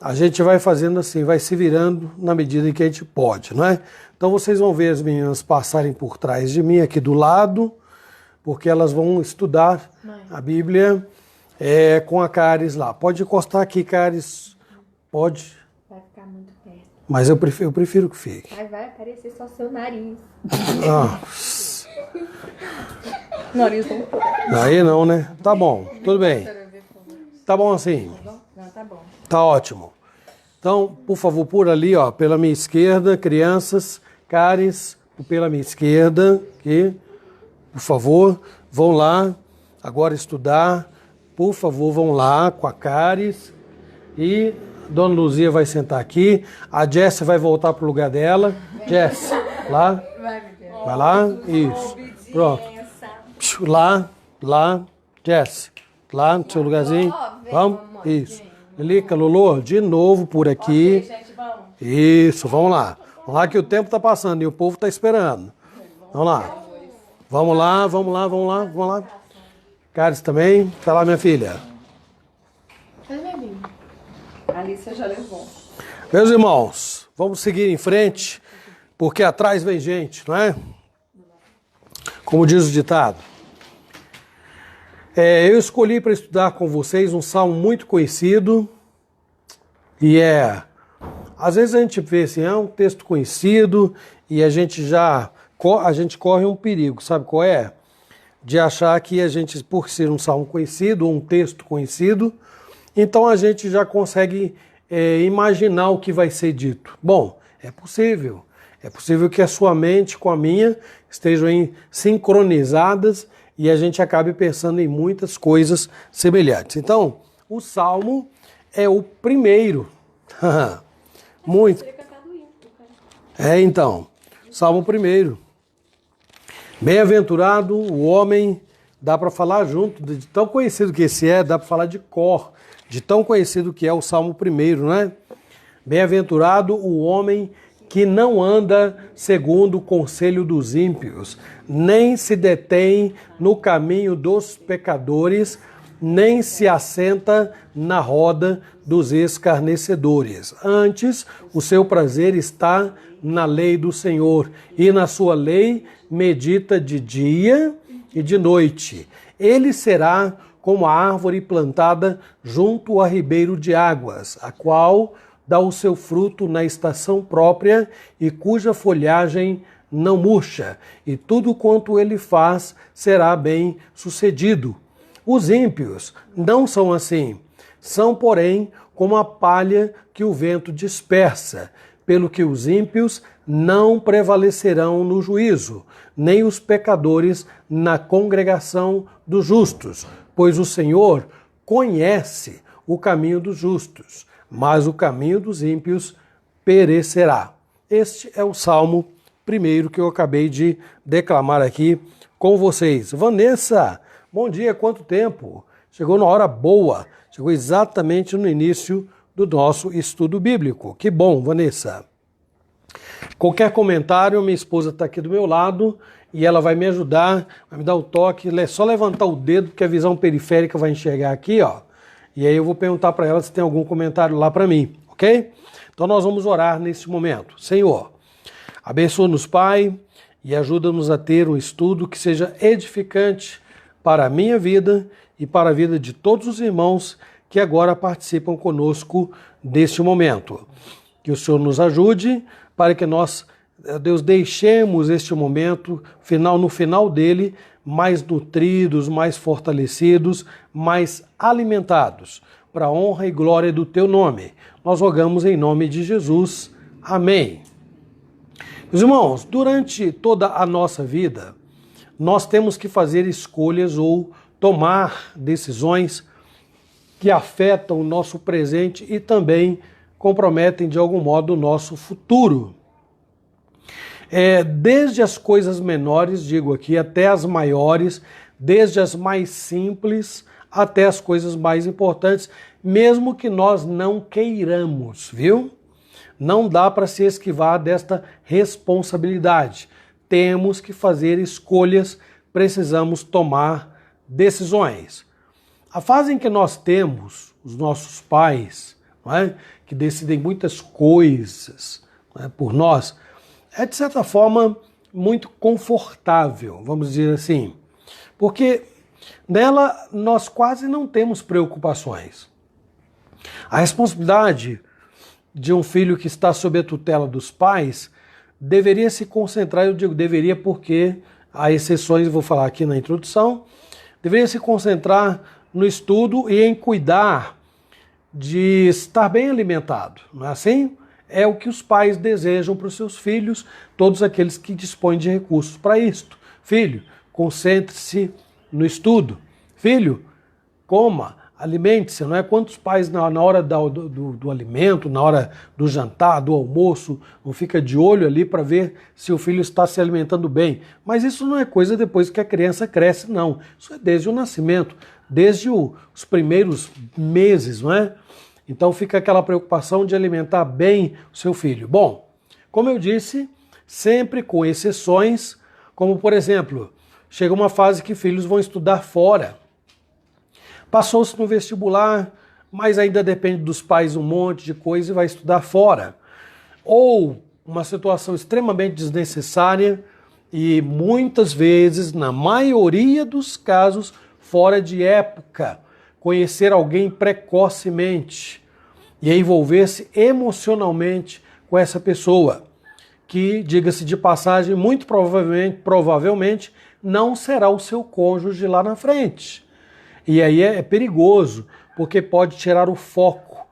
a gente vai fazendo assim, vai se virando na medida em que a gente pode, não é? Então vocês vão ver as meninas passarem por trás de mim aqui do lado, porque elas vão estudar a Bíblia com a Caris lá. Pode encostar aqui, Caris. Pode. Vai ficar muito perto. Mas eu prefiro que fique. Vai aparecer só seu nariz. Ah. Nariz não pode. Aí não, né? Tá bom, tudo bem. Tá bom assim? Não, tá bom. Tá ótimo. Então, por favor, por ali, ó, pela minha esquerda, crianças, Caris, pela minha esquerda, aqui, por favor, vão lá agora estudar. Por favor, vão lá com a Caris. E Dona Luzia vai sentar aqui. A Jess vai voltar pro lugar dela. Jess, lá. Vai lá. Isso. Pronto. Lá. Jess, lá no seu lugarzinho. Vamos? Isso. Elica, Lulu, de novo por aqui. Isso, vamos lá. Vamos lá que o tempo está passando e o povo está esperando. Vamos lá. Vamos lá. Caris também. Tá lá, minha filha. Cadê minha Bíblia? A Alicia já levou. Meus irmãos, vamos seguir em frente, porque atrás vem gente, não é? Como diz o ditado. Eu escolhi para estudar com vocês um salmo muito conhecido. E às vezes a gente vê assim, é um texto conhecido e a gente corre um perigo, sabe qual é? De achar que a gente, por ser um salmo conhecido ou um texto conhecido, então a gente já consegue imaginar o que vai ser dito. Bom, é possível. É possível que a sua mente com a minha estejam sincronizadas e a gente acabe pensando em muitas coisas semelhantes. Então, o Salmo é o primeiro. Muito. Então, Salmo primeiro. Bem-aventurado o homem, dá para falar junto, de tão conhecido que esse dá para falar de cor, de tão conhecido que é o Salmo primeiro, né? Bem-aventurado o homem que não anda segundo o conselho dos ímpios, nem se detém no caminho dos pecadores, nem se assenta na roda dos escarnecedores. Antes, o seu prazer está na lei do Senhor, e na sua lei medita de dia e de noite. Ele será como a árvore plantada junto a ribeiro de águas, a qual dá o seu fruto na estação própria e cuja folhagem não murcha, e tudo quanto ele faz será bem sucedido. Os ímpios não são assim, são, porém, como a palha que o vento dispersa, pelo que os ímpios não prevalecerão no juízo, nem os pecadores na congregação dos justos, pois o Senhor conhece o caminho dos justos, mas o caminho dos ímpios perecerá. Este é o Salmo primeiro que eu acabei de declamar aqui com vocês. Vanessa, bom dia, quanto tempo? Chegou na hora boa, chegou exatamente no início do nosso estudo bíblico. Que bom, Vanessa. Qualquer comentário, minha esposa está aqui do meu lado, e ela vai me ajudar, vai me dar o toque, é só levantar o dedo, porque a visão periférica vai enxergar aqui, ó. E aí eu vou perguntar para ela se tem algum comentário lá para mim, ok? Então nós vamos orar nesse momento. Senhor, abençoa-nos, Pai, e ajuda-nos a ter um estudo que seja edificante para a minha vida e para a vida de todos os irmãos que agora participam conosco deste momento. Que o Senhor nos ajude para que nós, Deus, deixemos este momento, no final dele, mais nutridos, mais fortalecidos, mais alimentados, para a honra e glória do teu nome. Nós rogamos em nome de Jesus. Amém. Meus irmãos, durante toda a nossa vida, nós temos que fazer escolhas ou tomar decisões que afetam o nosso presente e também comprometem de algum modo o nosso futuro. Desde as coisas menores, digo aqui, até as maiores, desde as mais simples até as coisas mais importantes, mesmo que nós não queiramos, viu? Não dá para se esquivar desta responsabilidade. Temos que fazer escolhas, precisamos tomar decisões. A fase em que nós temos os nossos pais, não é? Que decidem muitas coisas, não é? Por nós, é de certa forma muito confortável, vamos dizer assim, porque nela nós quase não temos preocupações. A responsabilidade de um filho que está sob a tutela dos pais deveria se concentrar, eu digo deveria porque há exceções, vou falar aqui na introdução, deveria se concentrar no estudo e em cuidar de estar bem alimentado, não é assim? É o que os pais desejam para os seus filhos, todos aqueles que dispõem de recursos para isto. Filho, concentre-se no estudo. Filho, coma, alimente-se, não é? Quantos pais na hora do alimento, na hora do jantar, do almoço, não fica de olho ali para ver se o filho está se alimentando bem? Mas isso não é coisa depois que a criança cresce, não. Isso é desde o nascimento, desde os primeiros meses, não é? Então fica aquela preocupação de alimentar bem o seu filho. Bom, como eu disse, sempre com exceções, como por exemplo, chega uma fase que filhos vão estudar fora. Passou-se no vestibular, mas ainda depende dos pais um monte de coisa e vai estudar fora. Ou uma situação extremamente desnecessária e muitas vezes, na maioria dos casos, fora de época. Conhecer alguém precocemente e envolver-se emocionalmente com essa pessoa, que, diga-se de passagem, muito provavelmente não será o seu cônjuge lá na frente. E aí é perigoso, porque pode tirar o foco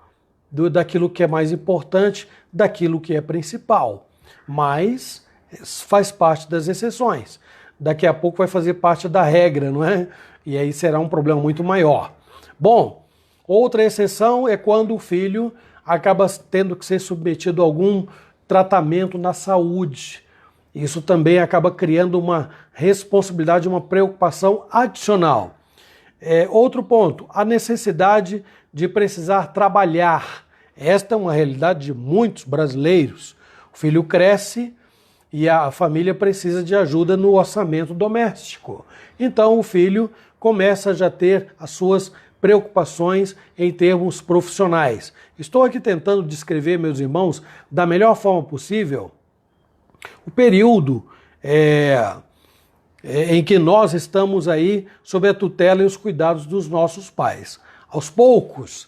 daquilo que é mais importante, daquilo que é principal. Mas faz parte das exceções. Daqui a pouco vai fazer parte da regra, não é? E aí será um problema muito maior. Bom, outra exceção é quando o filho acaba tendo que ser submetido a algum tratamento na saúde. Isso também acaba criando uma responsabilidade, uma preocupação adicional. Outro ponto, a necessidade de precisar trabalhar. Esta é uma realidade de muitos brasileiros. O filho cresce e a família precisa de ajuda no orçamento doméstico. Então o filho começa a já ter as suas preocupações em termos profissionais. Estou aqui tentando descrever, meus irmãos, da melhor forma possível o período em que nós estamos aí sob a tutela e os cuidados dos nossos pais. Aos poucos,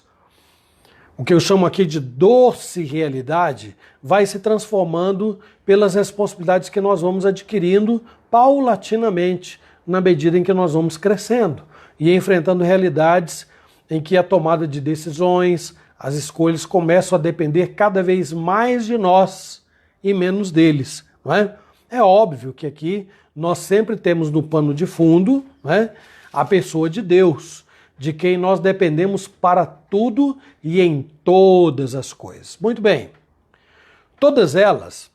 o que eu chamo aqui de doce realidade vai se transformando pelas responsabilidades que nós vamos adquirindo paulatinamente na medida em que nós vamos crescendo e enfrentando realidades em que a tomada de decisões, as escolhas começam a depender cada vez mais de nós e menos deles, não é? É óbvio que aqui nós sempre temos no pano de fundo, não é, a pessoa de Deus, de quem nós dependemos para tudo e em todas as coisas. Muito bem, todas elas,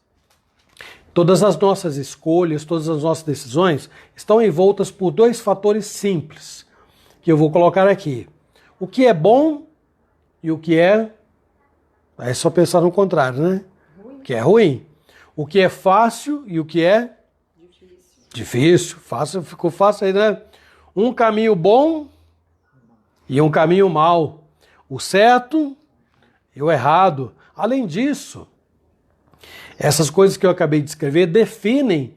todas as nossas escolhas, todas as nossas decisões estão envoltas por dois fatores simples, que eu vou colocar aqui. O que é bom e o que é só pensar no contrário, né? O que é ruim. O que é fácil e o que é Difícil, ficou fácil aí, né? Um caminho bom e um caminho mau. O certo e o errado. Além disso, essas coisas que eu acabei de escrever definem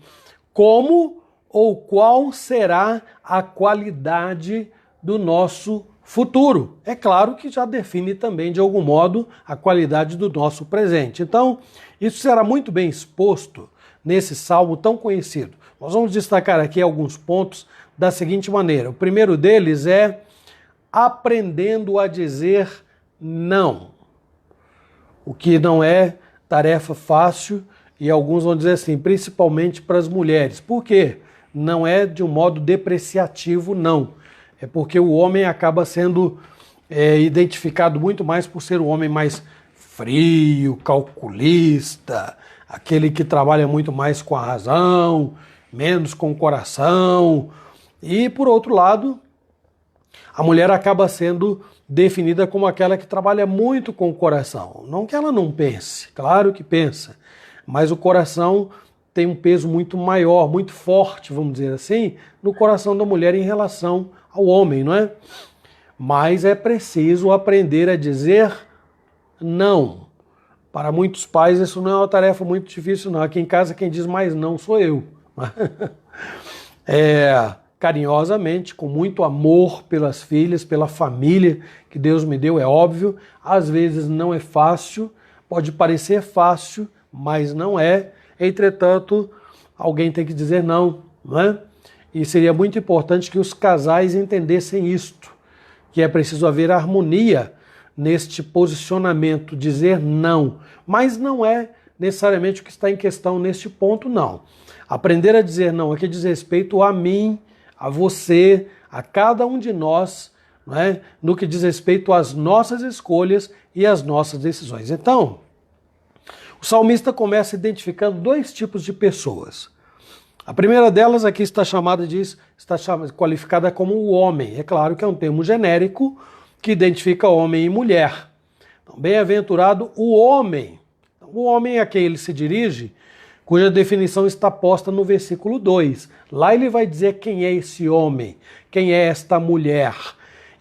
como ou qual será a qualidade do nosso futuro. É claro que já define também, de algum modo, a qualidade do nosso presente. Então, isso será muito bem exposto nesse salmo tão conhecido. Nós vamos destacar aqui alguns pontos da seguinte maneira. O primeiro deles é aprendendo a dizer não. O que não é tarefa fácil, e alguns vão dizer assim, principalmente para as mulheres. Por quê? Não é de um modo depreciativo, não. É porque o homem acaba sendo identificado muito mais por ser um homem mais frio, calculista, aquele que trabalha muito mais com a razão, menos com o coração. E, por outro lado, a mulher acaba sendo definida como aquela que trabalha muito com o coração. Não que ela não pense, claro que pensa, mas o coração tem um peso muito maior, muito forte, vamos dizer assim, no coração da mulher em relação ao homem, não é? Mas é preciso aprender a dizer não. Para muitos pais isso não é uma tarefa muito difícil, não. Aqui em casa quem diz mais não sou eu. Carinhosamente, com muito amor pelas filhas, pela família que Deus me deu, é óbvio. Às vezes não é fácil, pode parecer fácil, mas não é. Entretanto, alguém tem que dizer não, não é? E seria muito importante que os casais entendessem isto, que é preciso haver harmonia neste posicionamento, dizer não. Mas não é necessariamente o que está em questão neste ponto, não. Aprender a dizer não aqui diz respeito a mim, a você, a cada um de nós, não é? No que diz respeito às nossas escolhas e às nossas decisões. Então, o salmista começa identificando dois tipos de pessoas. A primeira delas aqui está qualificada como o homem. É claro que é um termo genérico que identifica homem e mulher. Então, bem-aventurado o homem. O homem a quem ele se dirige, cuja definição está posta no versículo 2. Lá ele vai dizer quem é esse homem, quem é esta mulher.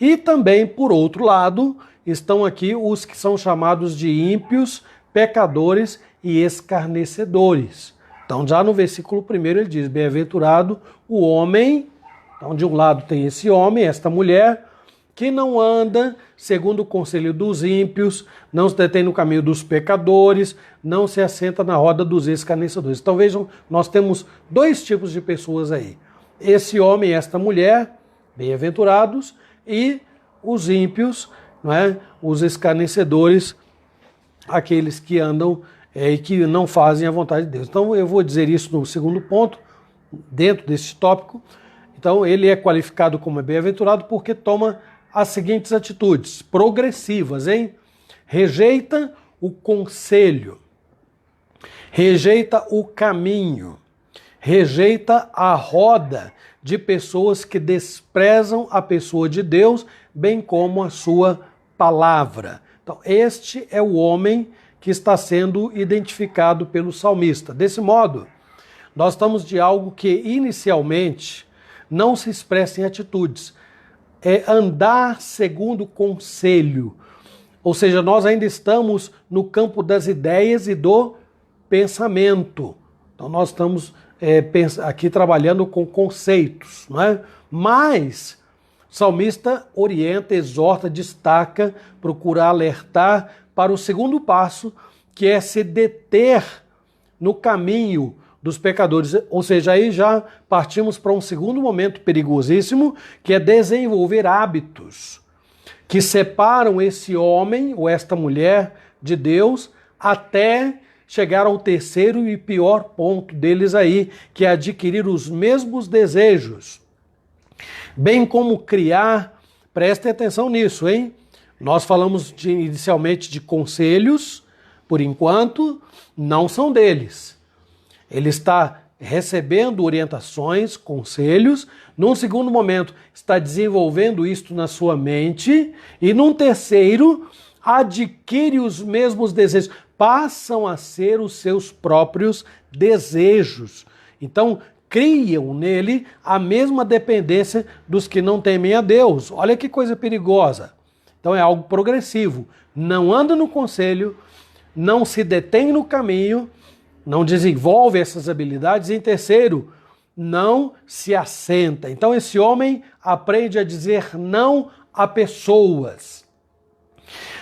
E também, por outro lado, estão aqui os que são chamados de ímpios, pecadores e escarnecedores. Então, já no versículo 1 ele diz, bem-aventurado o homem. Então, de um lado tem esse homem, esta mulher, que não anda segundo o conselho dos ímpios, não se detém no caminho dos pecadores, não se assenta na roda dos escarnecedores. Então vejam, nós temos dois tipos de pessoas aí. Esse homem e esta mulher, bem-aventurados, e os ímpios, não é? Os escarnecedores, aqueles que andam e que não fazem a vontade de Deus. Então eu vou dizer isso no segundo ponto, dentro desse tópico. Então ele é qualificado como bem-aventurado porque toma as seguintes atitudes, progressivas, hein? Rejeita o conselho, rejeita o caminho, rejeita a roda de pessoas que desprezam a pessoa de Deus, bem como a sua palavra. Então, este é o homem que está sendo identificado pelo salmista. Desse modo, nós estamos de algo que inicialmente não se expressa em atitudes, é andar segundo o conselho. Ou seja, nós ainda estamos no campo das ideias e do pensamento. Então nós estamos aqui trabalhando com conceitos, não é? Mas o salmista orienta, exorta, destaca, procura alertar para o segundo passo, que é se deter no caminho dos pecadores, ou seja, aí já partimos para um segundo momento perigosíssimo, que é desenvolver hábitos que separam esse homem ou esta mulher de Deus até chegar ao terceiro e pior ponto deles aí, que é adquirir os mesmos desejos, bem como criar, prestem atenção nisso, hein? Nós falamos inicialmente de conselhos, por enquanto, não são deles. Ele está recebendo orientações, conselhos, num segundo momento está desenvolvendo isto na sua mente e num terceiro adquire os mesmos desejos, passam a ser os seus próprios desejos. Então criam nele a mesma dependência dos que não temem a Deus. Olha que coisa perigosa. Então é algo progressivo. Não anda no conselho, não se detém no caminho, não desenvolve essas habilidades. E em terceiro, não se assenta. Então esse homem aprende a dizer não a pessoas.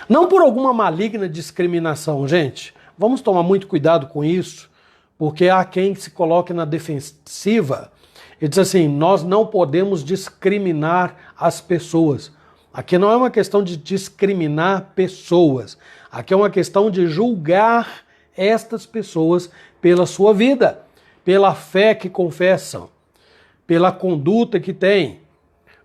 Não por alguma maligna discriminação, gente. Vamos tomar muito cuidado com isso, porque há quem se coloque na defensiva e diz assim, nós não podemos discriminar as pessoas. Aqui não é uma questão de discriminar pessoas. Aqui é uma questão de julgar estas pessoas pela sua vida, pela fé que confessam, pela conduta que têm.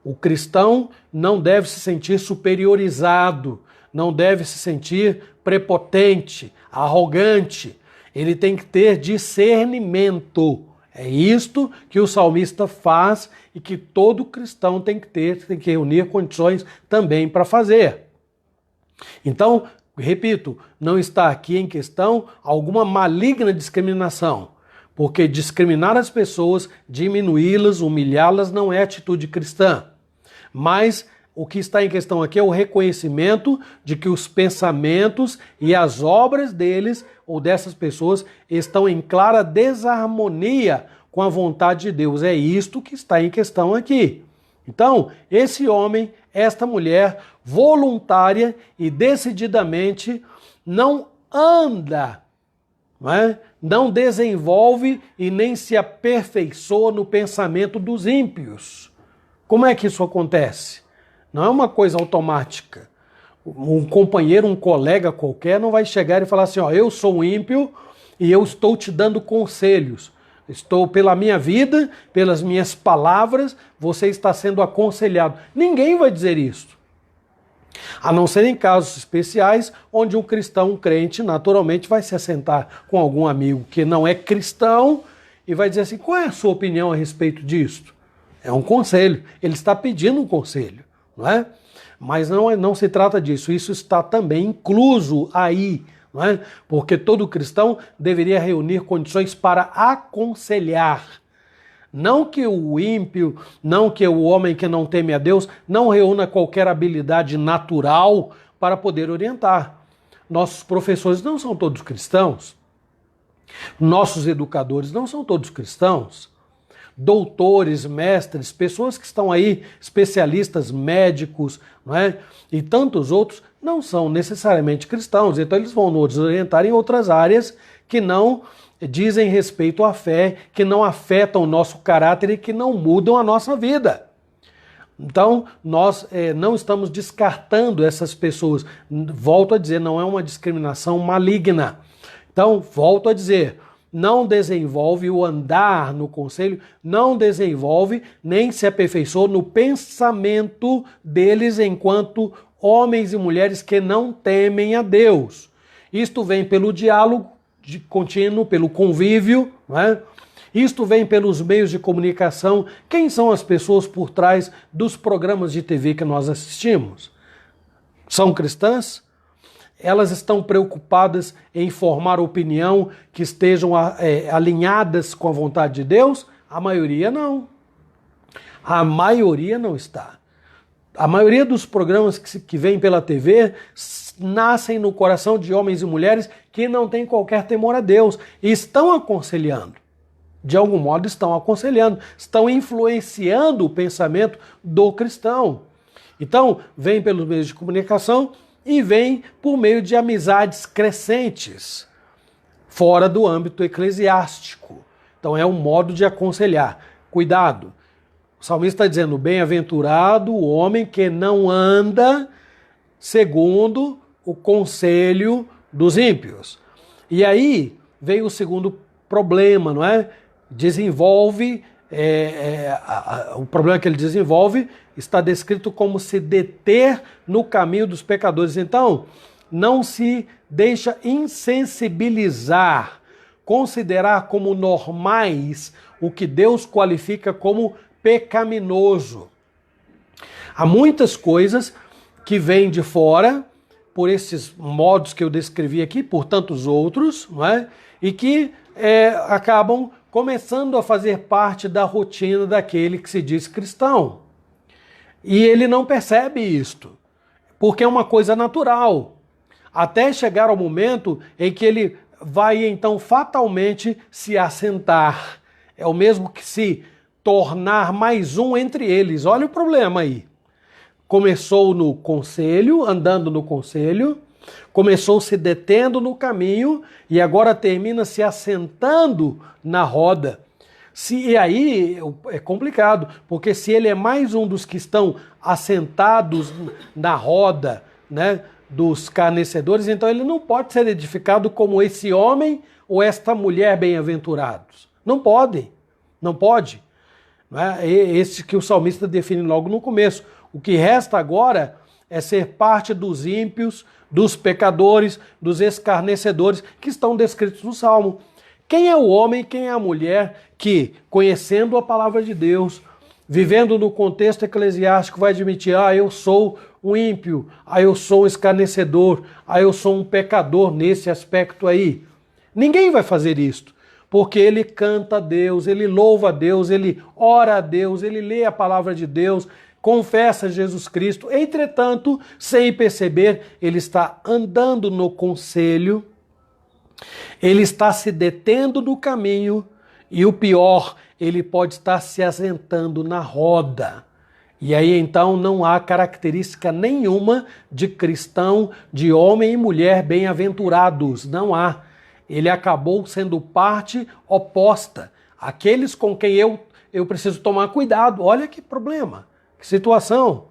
O cristão não deve se sentir superiorizado, não deve se sentir prepotente, arrogante. Ele tem que ter discernimento. É isto que o salmista faz e que todo cristão tem que ter, tem que reunir condições também para fazer. Então, repito, não está aqui em questão alguma maligna discriminação, porque discriminar as pessoas, diminuí-las, humilhá-las não é atitude cristã. Mas o que está em questão aqui é o reconhecimento de que os pensamentos e as obras deles ou dessas pessoas estão em clara desarmonia com a vontade de Deus. É isto que está em questão aqui. Então, esse homem, esta mulher, voluntária e decididamente não anda, não desenvolve e nem se aperfeiçoa no pensamento dos ímpios. Como é que isso acontece? Não é uma coisa automática. Um companheiro, um colega qualquer não vai chegar e falar assim, ó, eu sou um ímpio e eu estou te dando conselhos. Estou pela minha vida, pelas minhas palavras, você está sendo aconselhado. Ninguém vai dizer isso. A não ser em casos especiais, onde um cristão, um crente, naturalmente vai se assentar com algum amigo que não é cristão e vai dizer assim, qual é a sua opinião a respeito disto? É um conselho. Ele está pedindo um conselho, não é? Mas não se trata disso. Isso está também incluso aí, não é? Porque todo cristão deveria reunir condições para aconselhar. Não que o ímpio, não que o homem que não teme a Deus não reúna qualquer habilidade natural para poder orientar. Nossos professores não são todos cristãos. Nossos educadores não são todos cristãos. Doutores, mestres, pessoas que estão aí, especialistas, médicos, não é? E tantos outros não são necessariamente cristãos. Então eles vão nos orientar em outras áreas que não dizem respeito à fé, que não afetam o nosso caráter e que não mudam a nossa vida. Então, nós não estamos descartando essas pessoas. Volto a dizer, não é uma discriminação maligna. Então, volto a dizer, não desenvolve o andar no conselho, não desenvolve nem se aperfeiçoa no pensamento deles enquanto homens e mulheres que não temem a Deus. Isto vem pelo diálogo contínuo, pelo convívio, não é? Isto vem pelos meios de comunicação. Quem são as pessoas por trás dos programas de TV que nós assistimos? São cristãs? Elas estão preocupadas em formar opinião que estejam alinhadas com a vontade de Deus? A maioria não. A maioria não está. A maioria dos programas que vêm pela TV nascem no coração de homens e mulheres que não têm qualquer temor a Deus e estão aconselhando. De algum modo estão aconselhando, estão influenciando o pensamento do cristão. Então, vem pelos meios de comunicação e vem por meio de amizades crescentes, fora do âmbito eclesiástico. Então é um modo de aconselhar. Cuidado, o salmista está dizendo, bem-aventurado o homem que não anda segundo o conselho dos ímpios. E aí vem o segundo problema, não é? Desenvolve, o problema que ele desenvolve está descrito como se deter no caminho dos pecadores. Então, não se deixa insensibilizar, considerar como normais o que Deus qualifica como pecaminoso. Há muitas coisas que vêm de fora, por esses modos que eu descrevi aqui, por tantos outros, não é? E que acabam começando a fazer parte da rotina daquele que se diz cristão. E ele não percebe isto, porque é uma coisa natural, até chegar ao momento em que ele vai então fatalmente se assentar. É o mesmo que se tornar mais um entre eles. Olha o problema aí. Começou no conselho, andando no conselho, começou se detendo no caminho e agora termina se assentando na roda. E aí é complicado, porque se ele é mais um dos que estão assentados na roda, né, dos escarnecedores, então ele não pode ser edificado como esse homem ou esta mulher bem-aventurados. Não pode, não pode. Né? Esse que o salmista define logo no começo. O que resta agora é ser parte dos ímpios, dos pecadores, dos escarnecedores que estão descritos no Salmo. Quem é o homem, quem é a mulher que, conhecendo a palavra de Deus, vivendo no contexto eclesiástico, vai admitir, eu sou um ímpio, eu sou um escarnecedor, eu sou um pecador nesse aspecto aí? Ninguém vai fazer isto, porque ele canta a Deus, ele louva a Deus, ele ora a Deus, ele lê a palavra de Deus, confessa Jesus Cristo. Entretanto, sem perceber, ele está andando no conselho, ele está se detendo no caminho e o pior, ele pode estar se assentando na roda. E aí então não há característica nenhuma de cristão, de homem e mulher bem-aventurados, não há. Ele acabou sendo parte oposta, aqueles com quem eu preciso tomar cuidado. Olha que problema, que situação.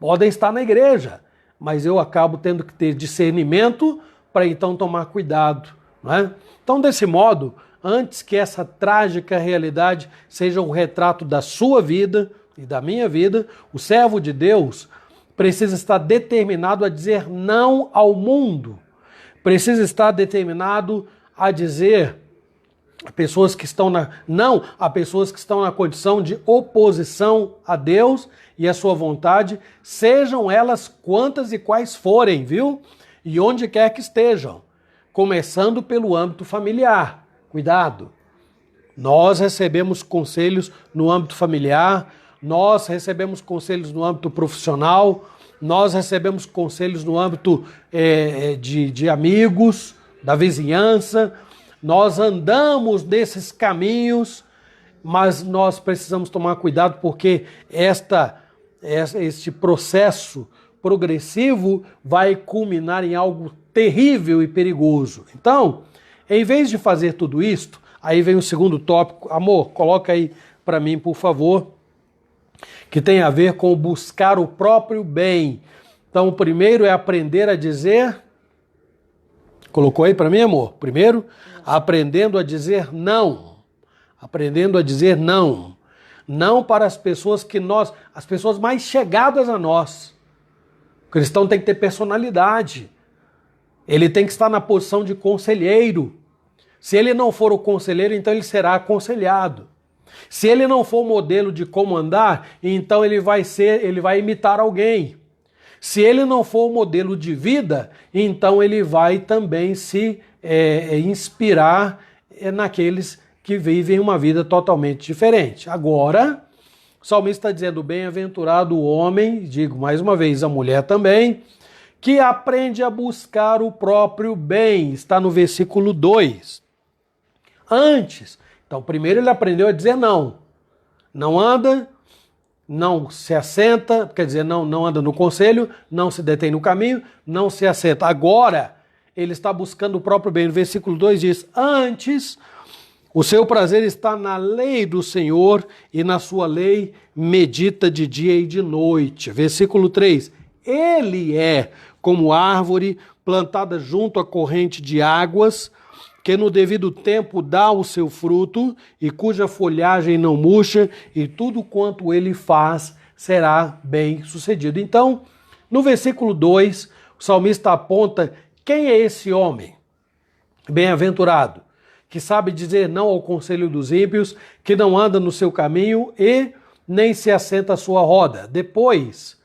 Podem estar na igreja, mas eu acabo tendo que ter discernimento para então tomar cuidado. Não é? Então, desse modo, antes que essa trágica realidade seja um retrato da sua vida e da minha vida, o servo de Deus precisa estar determinado a dizer não ao mundo, precisa estar determinado a dizer a pessoas que estão não a pessoas que estão na condição de oposição a Deus e a sua vontade, sejam elas quantas e quais forem, viu? E onde quer que estejam. Começando pelo âmbito familiar. Cuidado. Nós recebemos conselhos no âmbito familiar, nós recebemos conselhos no âmbito profissional, nós recebemos conselhos no âmbito de amigos, da vizinhança, nós andamos nesses caminhos, mas nós precisamos tomar cuidado porque este processo progressivo vai culminar em algo terrível e perigoso. Então, em vez de fazer tudo isto, aí vem o segundo tópico. Amor, coloca aí para mim, por favor, que tem a ver com buscar o próprio bem. Então, o primeiro é aprender a dizer... Colocou aí para mim, amor? Primeiro, aprendendo a dizer não. Aprendendo a dizer não. Não para as pessoas as pessoas mais chegadas a nós. O cristão tem que ter personalidade. Ele tem que estar na posição de conselheiro. Se ele não for o conselheiro, então ele será aconselhado. Se ele não for o modelo de como andar, então ele vai imitar alguém. Se ele não for o modelo de vida, então ele vai também se inspirar naqueles que vivem uma vida totalmente diferente. Agora, o salmista está dizendo, bem-aventurado o homem, digo mais uma vez, a mulher também, que aprende a buscar o próprio bem. Está no versículo 2. Antes, então primeiro ele aprendeu a dizer não. Não anda, não se assenta, quer dizer, não anda no conselho, não se detém no caminho, não se assenta. Agora, ele está buscando o próprio bem. No versículo 2 diz, antes, o seu prazer está na lei do Senhor e na sua lei medita de dia e de noite. Versículo 3, ele é como árvore plantada junto à corrente de águas, que no devido tempo dá o seu fruto e cuja folhagem não murcha, e tudo quanto ele faz será bem sucedido. Então, no versículo 2, o salmista aponta quem é esse homem bem-aventurado, que sabe dizer não ao conselho dos ímpios, que não anda no seu caminho e nem se assenta à sua roda. Depois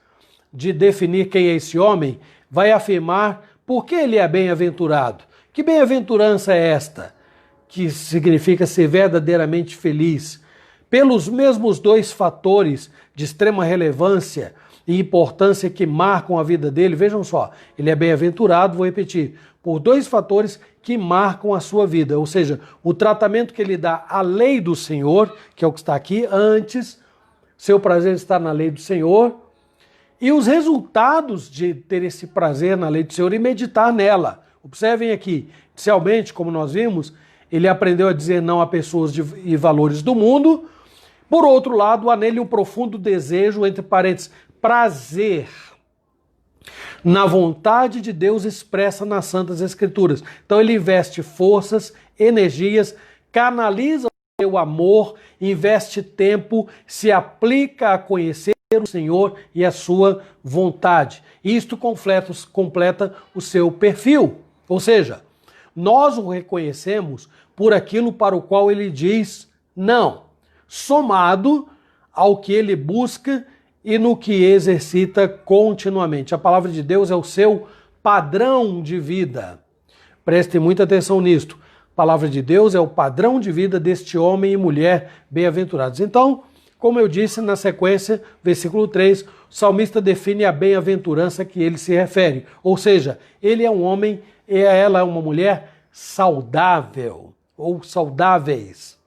de definir quem é esse homem, vai afirmar por que ele é bem-aventurado. Que bem-aventurança é esta? que significa ser verdadeiramente feliz, pelos mesmos dois fatores de extrema relevância e importância que marcam a vida dele. Vejam só, ele é bem-aventurado, vou repetir, por dois fatores que marcam a sua vida, ou seja, o tratamento que ele dá à lei do Senhor, que é o que está aqui, antes, seu prazer está na lei do Senhor, e os resultados de ter esse prazer na lei do Senhor e meditar nela. Observem aqui, inicialmente, como nós vimos, ele aprendeu a dizer não a pessoas e valores do mundo. Por outro lado, há nele um profundo desejo, entre parênteses, prazer na vontade de Deus expressa nas Santas Escrituras. Então ele investe forças, energias, canaliza o seu amor, investe tempo, se aplica a conhecer o Senhor e a sua vontade. Isto completa o seu perfil. Ou seja, nós o reconhecemos por aquilo para o qual ele diz não, somado ao que ele busca e no que exercita continuamente. A palavra de Deus é o seu padrão de vida. Prestem muita atenção nisto. A palavra de Deus é o padrão de vida deste homem e mulher bem-aventurados. Então, como eu disse na sequência, versículo 3, o salmista define a bem-aventurança a que ele se refere. Ou seja, ele é um homem e ela é uma mulher saudável ou saudáveis.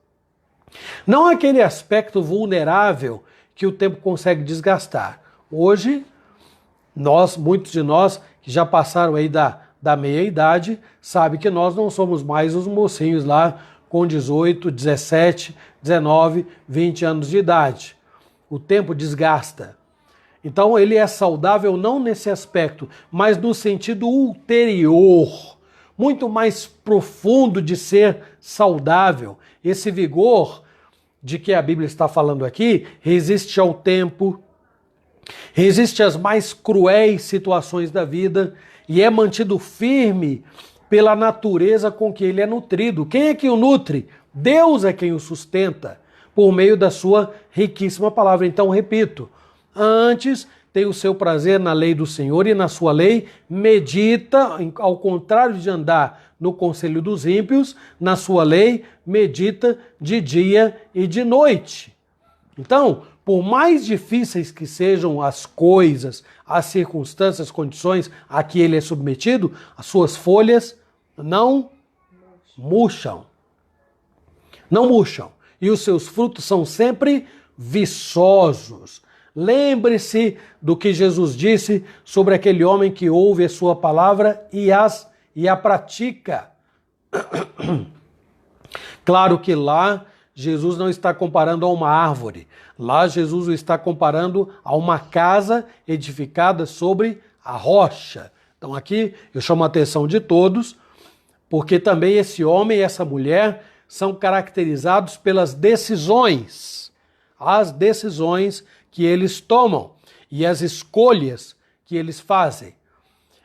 Não aquele aspecto vulnerável que o tempo consegue desgastar. Hoje, muitos de nós que já passaram aí da meia-idade, sabem que nós não somos mais os mocinhos lá com 18, 17, 19, 20 anos de idade. O tempo desgasta. Então ele é saudável não nesse aspecto, mas no sentido ulterior, muito mais profundo de ser saudável. Esse vigor de que a Bíblia está falando aqui resiste ao tempo, resiste às mais cruéis situações da vida e é mantido firme pela natureza com que ele é nutrido. Quem é que o nutre? Deus é quem o sustenta por meio da sua riquíssima palavra. Então, repito, antes tem o seu prazer na lei do Senhor e na sua lei medita, ao contrário de andar no conselho dos ímpios, na sua lei medita de dia e de noite. Então, por mais difíceis que sejam as coisas, as circunstâncias, as condições a que ele é submetido, as suas folhas não murcham. Não murcham. E os seus frutos são sempre viçosos. Lembre-se do que Jesus disse sobre aquele homem que ouve a sua palavra e a pratica. Claro que lá Jesus não está comparando a uma árvore. Lá Jesus o está comparando a uma casa edificada sobre a rocha. Então aqui eu chamo a atenção de todos, porque também esse homem e essa mulher são caracterizados pelas decisões. As decisões que eles tomam e as escolhas que eles fazem.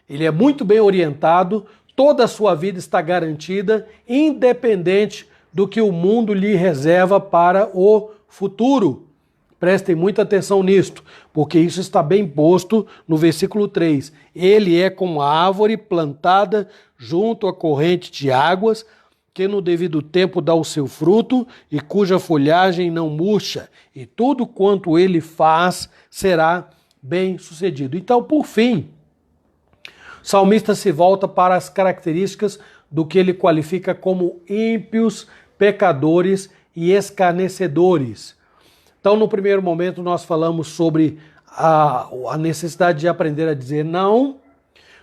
Ele é muito bem orientado, toda a sua vida está garantida, independente do que o mundo lhe reserva para o futuro. Prestem muita atenção nisto, porque isso está bem posto no versículo 3. Ele é como a árvore plantada junto à corrente de águas, que no devido tempo dá o seu fruto e cuja folhagem não murcha, e tudo quanto ele faz será bem sucedido. Então, por fim, o salmista se volta para as características do que ele qualifica como ímpios, pecadores e escarnecedores. Então, no primeiro momento, nós falamos sobre a necessidade de aprender a dizer não.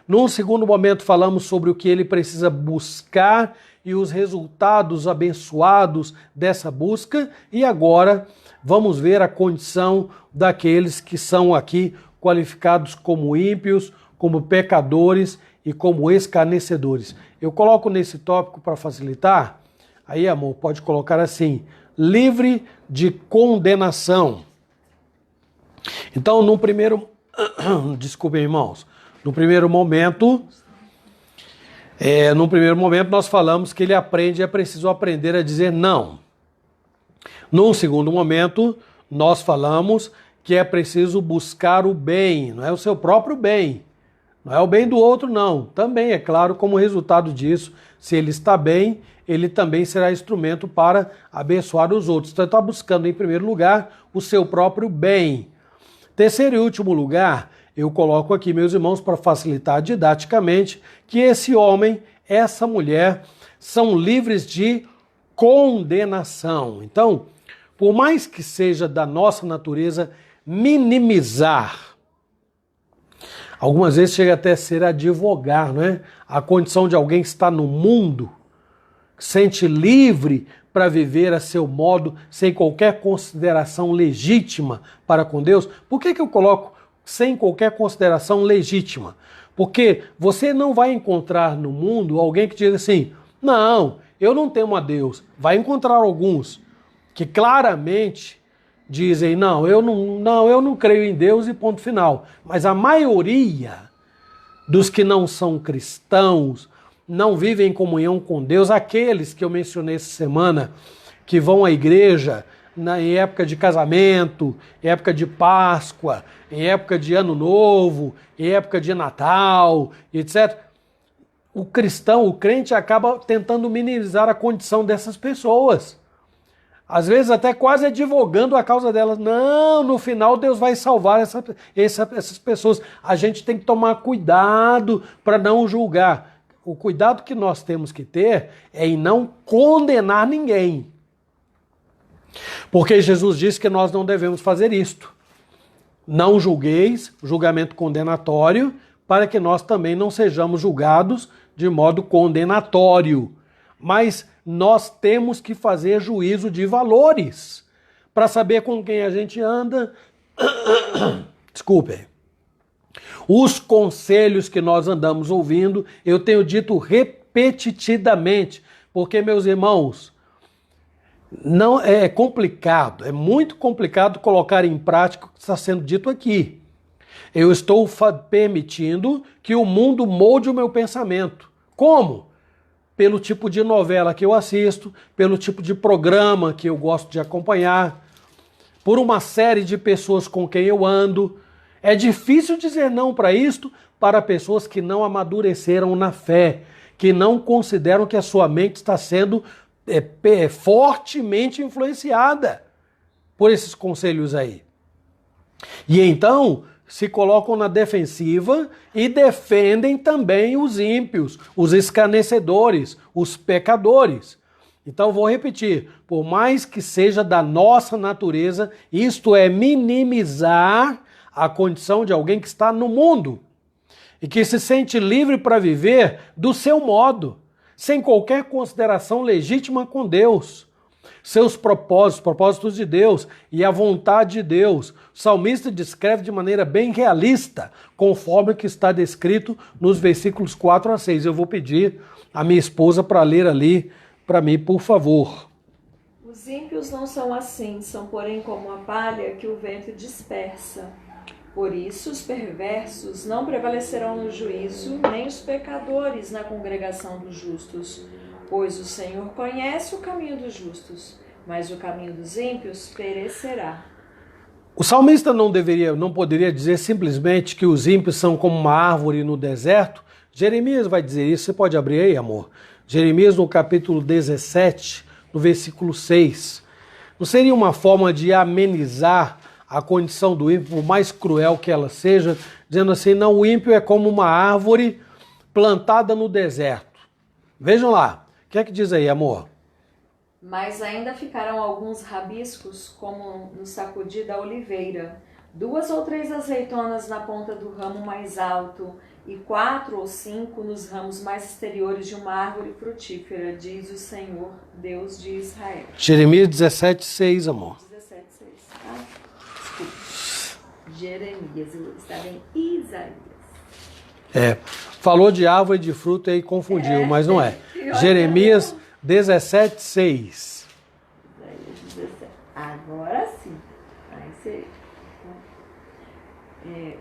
Num segundo momento, falamos sobre o que ele precisa buscar e os resultados abençoados dessa busca. E agora, vamos ver a condição daqueles que são aqui qualificados como ímpios, como pecadores e como escarnecedores. Eu coloco nesse tópico para facilitar. Aí, amor, pode colocar assim: livre de condenação. Então, no primeiro... Desculpem, irmãos. No primeiro momento, nós falamos que ele é preciso aprender a dizer não. Num segundo momento, nós falamos que é preciso buscar o bem, não é o seu próprio bem, não é o bem do outro, não. Também, é claro, como resultado disso, se ele está bem, ele também será instrumento para abençoar os outros. Então, ele está buscando, em primeiro lugar, o seu próprio bem. Terceiro e último lugar, eu coloco aqui, meus irmãos, para facilitar didaticamente, que esse homem, essa mulher, são livres de condenação. Então, por mais que seja da nossa natureza minimizar, algumas vezes chega até a ser advogar, não é? A condição de alguém que está no mundo, que sente livre para viver a seu modo, sem qualquer consideração legítima para com Deus. Por que eu coloco sem qualquer consideração legítima? Porque você não vai encontrar no mundo alguém que diga assim, não, eu não temo a Deus. Vai encontrar alguns que claramente dizem, não, eu não creio em Deus e ponto final. Mas a maioria dos que não são cristãos, não vivem em comunhão com Deus, aqueles que eu mencionei essa semana, que vão à igreja em época de casamento, em época de Páscoa, em época de Ano Novo, em época de Natal, etc. O cristão, o crente, acaba tentando minimizar a condição dessas pessoas. Às vezes até quase advogando a causa delas. Não, no final Deus vai salvar essas pessoas. A gente tem que tomar cuidado para não julgar. O cuidado que nós temos que ter é em não condenar ninguém. Porque Jesus disse que nós não devemos fazer isto. Não julgueis, julgamento condenatório, para que nós também não sejamos julgados de modo condenatório. Mas nós temos que fazer juízo de valores para saber com quem a gente anda. Desculpe. Os conselhos que nós andamos ouvindo, eu tenho dito repetidamente, porque, meus irmãos, não é complicado, é muito complicado colocar em prática o que está sendo dito aqui. Eu estou permitindo que o mundo molde o meu pensamento. Como? Pelo tipo de novela que eu assisto, pelo tipo de programa que eu gosto de acompanhar, por uma série de pessoas com quem eu ando. É difícil dizer não para isto para pessoas que não amadureceram na fé, que não consideram que a sua mente está sendo fortemente influenciada por esses conselhos aí. E então se colocam na defensiva e defendem também os ímpios, os escarnecedores, os pecadores. Então vou repetir, por mais que seja da nossa natureza, isto é minimizar a condição de alguém que está no mundo e que se sente livre para viver do seu modo, sem qualquer consideração legítima com Deus. Seus propósitos de Deus e a vontade de Deus. O salmista descreve de maneira bem realista, conforme o que está descrito nos versículos 4 a 6. Eu vou pedir a minha esposa para ler ali para mim, por favor. Os ímpios não são assim, são porém como a palha que o vento dispersa. Por isso os perversos não prevalecerão no juízo, nem os pecadores na congregação dos justos. Pois o Senhor conhece o caminho dos justos, mas o caminho dos ímpios perecerá. O salmista não poderia dizer simplesmente que os ímpios são como uma árvore no deserto? Jeremias vai dizer isso, você pode abrir aí, amor? Jeremias no capítulo 17, no versículo 6. Não seria uma forma de amenizar a condição do ímpio, por mais cruel que ela seja, dizendo assim, não, o ímpio é como uma árvore plantada no deserto. Vejam lá, o que é que diz aí, amor? Mas ainda ficarão alguns rabiscos, como no sacudir da oliveira, 2 ou 3 azeitonas na ponta do ramo mais alto, e 4 ou 5 nos ramos mais exteriores de uma árvore frutífera, diz o Senhor, Deus de Israel. Jeremias 17:6, amor. 17:6, tá? Desculpa. Jeremias, estava em Isaías. Falou de árvore de fruto e aí confundiu, mas não é. Jeremias 17:6. Agora sim. Aí você...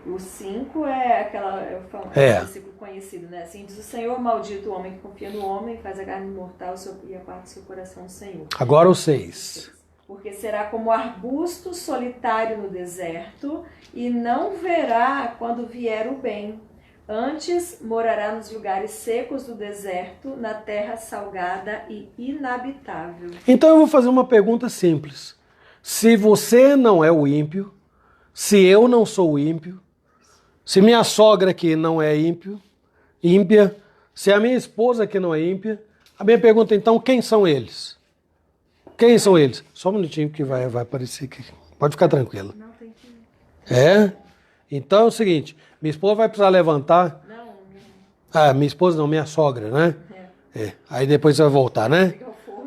o 5 é aquela, versículo conhecido, né? Assim diz o Senhor, maldito o homem que confia no homem, faz a carne mortal e aparta seu coração do Senhor. Agora o 6. Porque será como arbusto solitário no deserto e não verá quando vier o bem. Antes morará nos lugares secos do deserto, na terra salgada e inabitável. Então eu vou fazer uma pergunta simples. Se você não é o ímpio, se eu não sou o ímpio, se minha sogra aqui não é ímpia, se a minha esposa aqui não é ímpia, a minha pergunta então, quem são eles? Quem são eles? Só um minutinho que vai aparecer aqui. Pode ficar tranquila. Não tem que... É? Então é o seguinte, minha esposa vai precisar levantar... Não. Minha esposa não, minha sogra, né? É. Aí depois você vai voltar, né?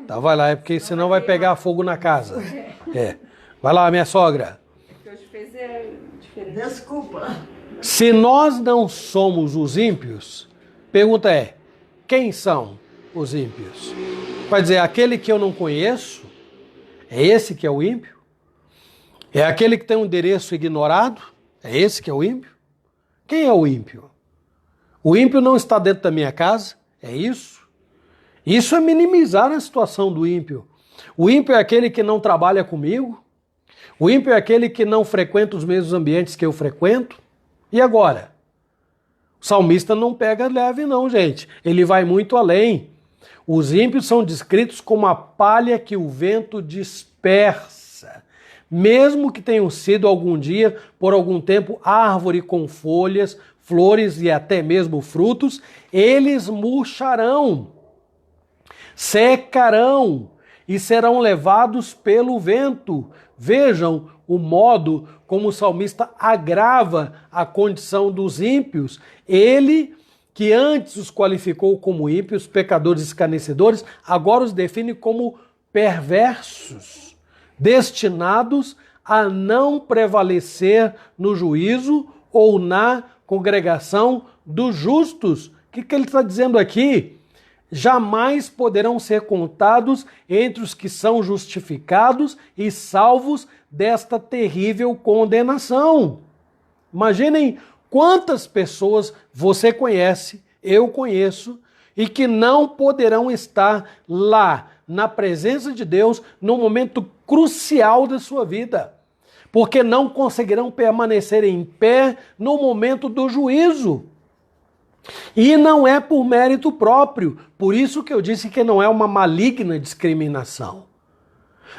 Tá, vai lá, porque senão vai pegar fogo na casa. É. Vai lá, minha sogra. O que hoje fez é diferente. Desculpa. Se nós não somos os ímpios, pergunta é, quem são os ímpios? Vai dizer, aquele que eu não conheço, é esse que é o ímpio? É aquele que tem um endereço ignorado? É esse que é o ímpio? Quem é o ímpio? O ímpio não está dentro da minha casa? É isso? Isso é minimizar a situação do ímpio. O ímpio é aquele que não trabalha comigo? O ímpio é aquele que não frequenta os mesmos ambientes que eu frequento? E agora? O salmista não pega leve não, gente. Ele vai muito além. Os ímpios são descritos como a palha que o vento dispersa. Mesmo que tenham sido algum dia, por algum tempo, árvore com folhas, flores e até mesmo frutos, eles murcharão, secarão e serão levados pelo vento. Vejam o modo como o salmista agrava a condição dos ímpios. Ele, que antes os qualificou como ímpios, pecadores escarnecedores, agora os define como perversos, destinados a não prevalecer no juízo ou na congregação dos justos. O que ele está dizendo aqui? Jamais poderão ser contados entre os que são justificados e salvos desta terrível condenação. Imaginem quantas pessoas você conhece, eu conheço, e que não poderão estar lá na presença de Deus no momento crucial da sua vida, porque não conseguirão permanecer em pé no momento do juízo. E não é por mérito próprio, por isso que eu disse que não é uma maligna discriminação.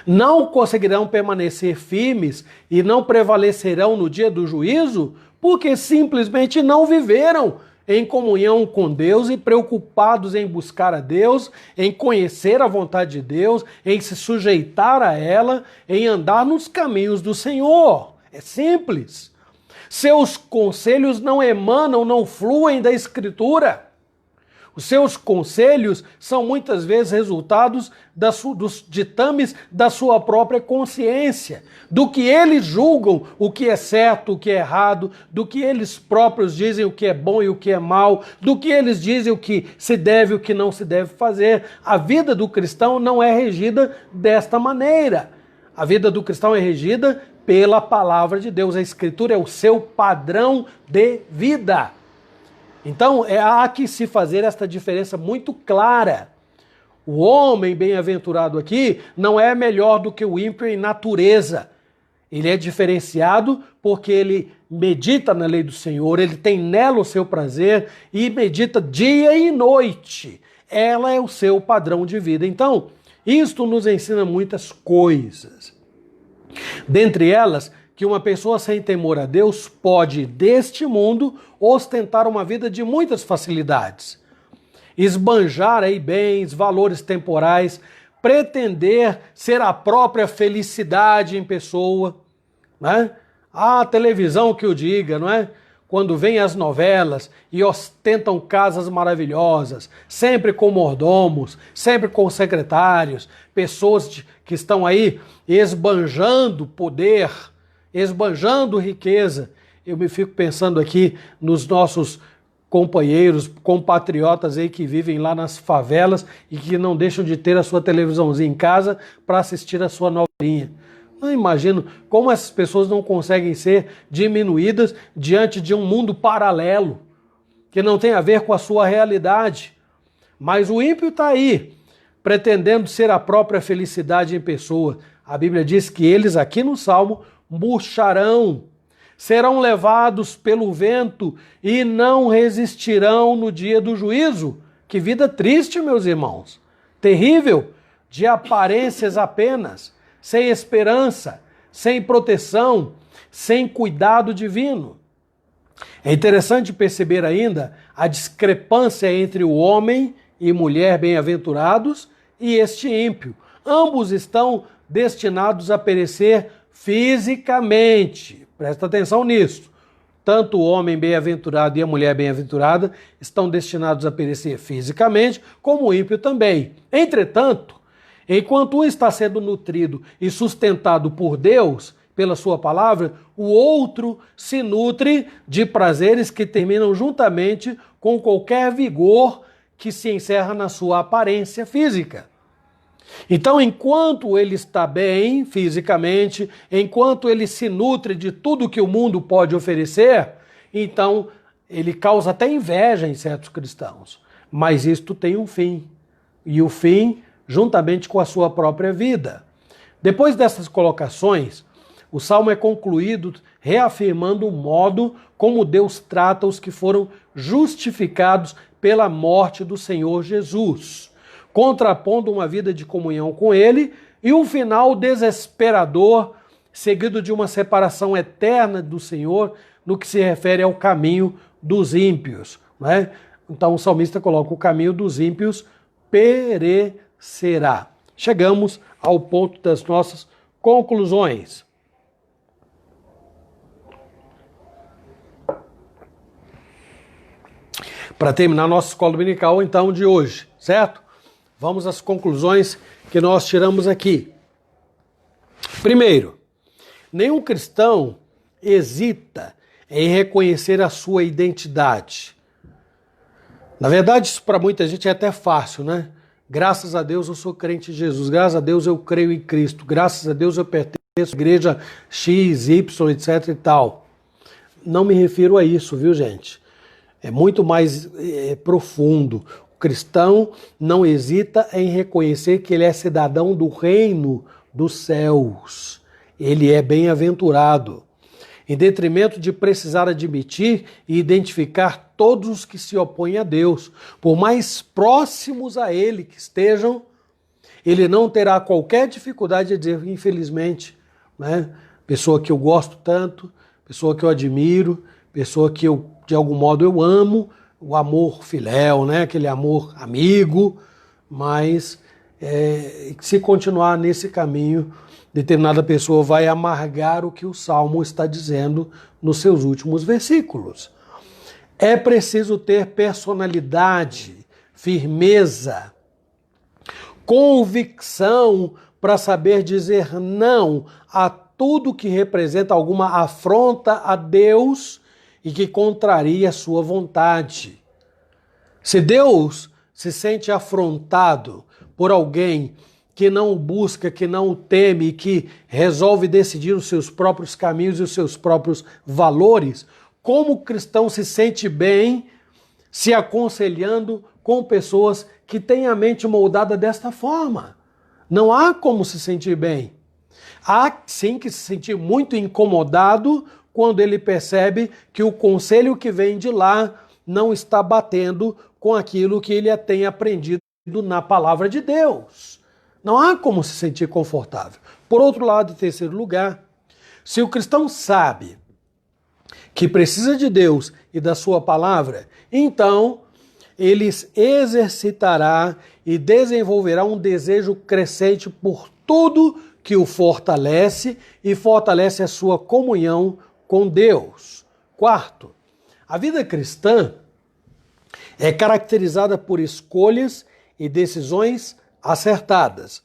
Não conseguirão permanecer firmes e não prevalecerão no dia do juízo porque simplesmente não viveram em comunhão com Deus e preocupados em buscar a Deus, em conhecer a vontade de Deus, em se sujeitar a ela, em andar nos caminhos do Senhor. É simples. Seus conselhos não emanam, não fluem da Escritura. Os seus conselhos são muitas vezes resultados dos ditames da sua própria consciência, do que eles julgam o que é certo, o que é errado, do que eles próprios dizem o que é bom e o que é mal, do que eles dizem o que se deve e o que não se deve fazer. A vida do cristão não é regida desta maneira. A vida do cristão é regida pela palavra de Deus. A Escritura é o seu padrão de vida. Então, há que se fazer esta diferença muito clara. O homem bem-aventurado aqui não é melhor do que o ímpio em natureza. Ele é diferenciado porque ele medita na lei do Senhor, ele tem nela o seu prazer e medita dia e noite. Ela é o seu padrão de vida. Então, isto nos ensina muitas coisas. Dentre elas, que uma pessoa sem temor a Deus pode, deste mundo, ostentar uma vida de muitas facilidades. Esbanjar aí bens, valores temporais, pretender ser a própria felicidade em pessoa, né? A televisão que o diga, não é? Quando vêm as novelas e ostentam casas maravilhosas, sempre com mordomos, sempre com secretários, pessoas que estão aí esbanjando poder, esbanjando riqueza. Eu me fico pensando aqui nos nossos companheiros, compatriotas aí que vivem lá nas favelas e que não deixam de ter a sua televisãozinha em casa para assistir a sua novelinha. Não imagino como essas pessoas não conseguem ser diminuídas diante de um mundo paralelo, que não tem a ver com a sua realidade. Mas o ímpio está aí, pretendendo ser a própria felicidade em pessoa. A Bíblia diz que eles, aqui no Salmo, murcharão, serão levados pelo vento e não resistirão no dia do juízo. Que vida triste, meus irmãos. Terrível, de aparências apenas, sem esperança, sem proteção, sem cuidado divino. É interessante perceber ainda a discrepância entre o homem e mulher bem-aventurados e este ímpio. Ambos estão destinados a perecer fisicamente. Presta atenção nisso. Tanto o homem bem-aventurado e a mulher bem-aventurada estão destinados a perecer fisicamente, como o ímpio também. Entretanto, enquanto um está sendo nutrido e sustentado por Deus, pela sua palavra, o outro se nutre de prazeres que terminam juntamente com qualquer vigor que se encerra na sua aparência física. Então, enquanto ele está bem fisicamente, enquanto ele se nutre de tudo que o mundo pode oferecer, então ele causa até inveja em certos cristãos. Mas isto tem um fim. E o fim, juntamente com a sua própria vida. Depois dessas colocações, o Salmo é concluído reafirmando o modo como Deus trata os que foram justificados pela morte do Senhor Jesus, contrapondo uma vida de comunhão com Ele e um final desesperador, seguido de uma separação eterna do Senhor no que se refere ao caminho dos ímpios. Né? Então o salmista coloca: o caminho dos ímpios perecerá. Chegamos ao ponto das nossas conclusões. Para terminar nossa escola dominical, então, de hoje, certo? Vamos às conclusões que nós tiramos aqui. Primeiro, nenhum cristão hesita em reconhecer a sua identidade. Na verdade, isso para muita gente é até fácil, né? Graças a Deus eu sou crente em Jesus, graças a Deus eu creio em Cristo, graças a Deus eu pertenço à igreja X, Y, etc e tal. Não me refiro a isso, viu, gente? É muito mais profundo. O cristão não hesita em reconhecer que ele é cidadão do reino dos céus. Ele é bem-aventurado. Em detrimento de precisar admitir e identificar todos os que se opõem a Deus, por mais próximos a Ele que estejam, ele não terá qualquer dificuldade de dizer: infelizmente, né? Pessoa que eu gosto tanto, pessoa que eu admiro, pessoa que eu, de algum modo, eu amo, o amor filéu, né? Aquele amor amigo, mas se continuar nesse caminho, determinada pessoa vai amargar o que o Salmo está dizendo nos seus últimos versículos. É preciso ter personalidade, firmeza, convicção para saber dizer não a tudo que representa alguma afronta a Deus e que contraria a sua vontade. Se Deus se sente afrontado por alguém que não o busca, que não o teme, que resolve decidir os seus próprios caminhos e os seus próprios valores, como o cristão se sente bem se aconselhando com pessoas que têm a mente moldada desta forma? Não há como se sentir bem. Há sim que se sentir muito incomodado quando ele percebe que o conselho que vem de lá não está batendo com aquilo que ele tem aprendido na palavra de Deus. Não há como se sentir confortável. Por outro lado, em terceiro lugar, se o cristão sabe que precisa de Deus e da sua palavra, então ele exercitará e desenvolverá um desejo crescente por tudo que o fortalece e fortalece a sua comunhão com Deus. Quarto, a vida cristã é caracterizada por escolhas e decisões acertadas,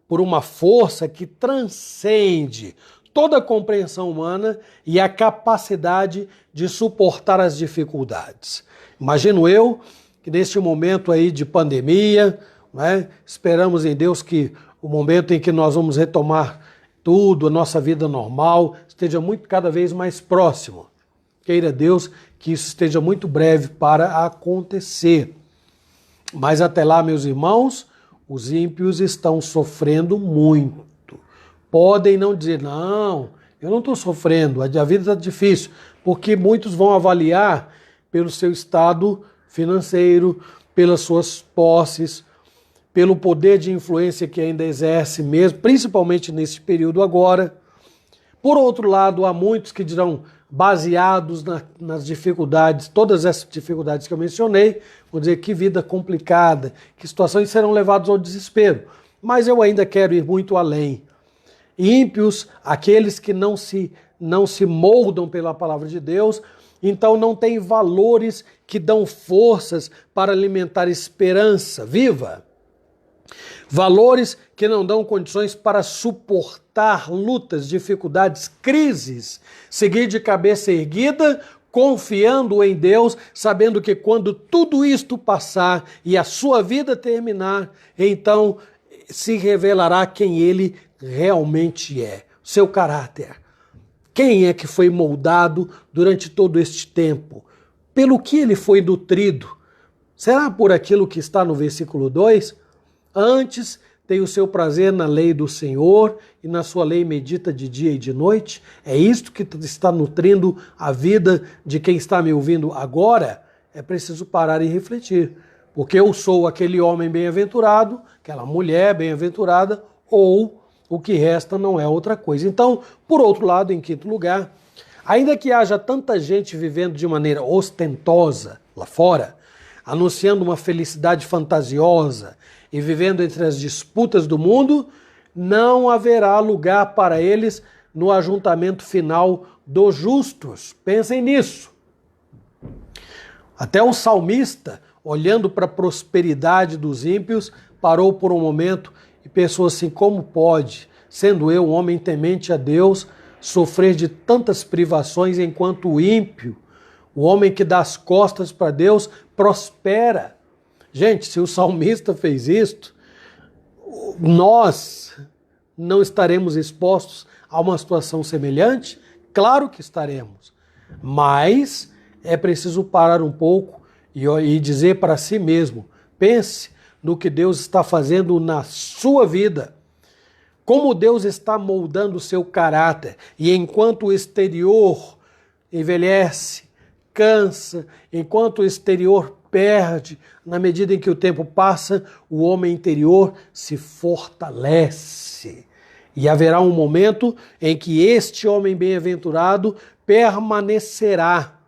por uma força que transcende toda a compreensão humana e a capacidade de suportar as dificuldades. Imagino eu que neste momento aí de pandemia, né, esperamos em Deus que o momento em que nós vamos retomar tudo, a nossa vida normal, esteja cada vez mais próximo. Queira Deus que isso esteja muito breve para acontecer. Mas até lá, meus irmãos, os ímpios estão sofrendo muito. Podem não dizer: não, Eu não estou sofrendo, a vida está difícil, porque muitos vão avaliar pelo seu estado financeiro, pelas suas posses, pelo poder de influência que ainda exerce mesmo, principalmente nesse período agora. Por outro lado, há muitos que dirão, baseados nas dificuldades, todas essas dificuldades que eu mencionei, vou dizer que vida complicada, que situações serão levados ao desespero. Mas eu ainda quero ir muito além. Ímpios, aqueles que não se moldam pela palavra de Deus, então não têm valores que dão forças para alimentar esperança viva. Valores que não dão condições para suportar lutas, dificuldades, crises, seguir de cabeça erguida, confiando em Deus, sabendo que quando tudo isto passar e a sua vida terminar, então se revelará quem ele realmente é, seu caráter. Quem é que foi moldado durante todo este tempo? Pelo que ele foi nutrido? Será por aquilo que está no versículo 2? Antes tem o seu prazer na lei do Senhor e na sua lei medita de dia e de noite? É isto que está nutrindo a vida de quem está me ouvindo agora? É preciso parar e refletir. Porque eu sou aquele homem bem-aventurado, aquela mulher bem-aventurada, ou o que resta não é outra coisa. Então, por outro lado, em quinto lugar, ainda que haja tanta gente vivendo de maneira ostentosa lá fora, anunciando uma felicidade fantasiosa e vivendo entre as disputas do mundo, não haverá lugar para eles no ajuntamento final dos justos. Pensem nisso. Até o salmista, olhando para a prosperidade dos ímpios, parou por um momento e pensou assim, como pode, sendo eu um homem temente a Deus, sofrer de tantas privações enquanto o ímpio, o homem que dá as costas para Deus, prospera. Gente, se o salmista fez isto, nós não estaremos expostos a uma situação semelhante? Claro que estaremos, mas é preciso parar um pouco e dizer para si mesmo, pense no que Deus está fazendo na sua vida, como Deus está moldando o seu caráter, e enquanto o exterior envelhece, cansa, enquanto o exterior perde, na medida em que o tempo passa, o homem interior se fortalece. E haverá um momento em que este homem bem-aventurado permanecerá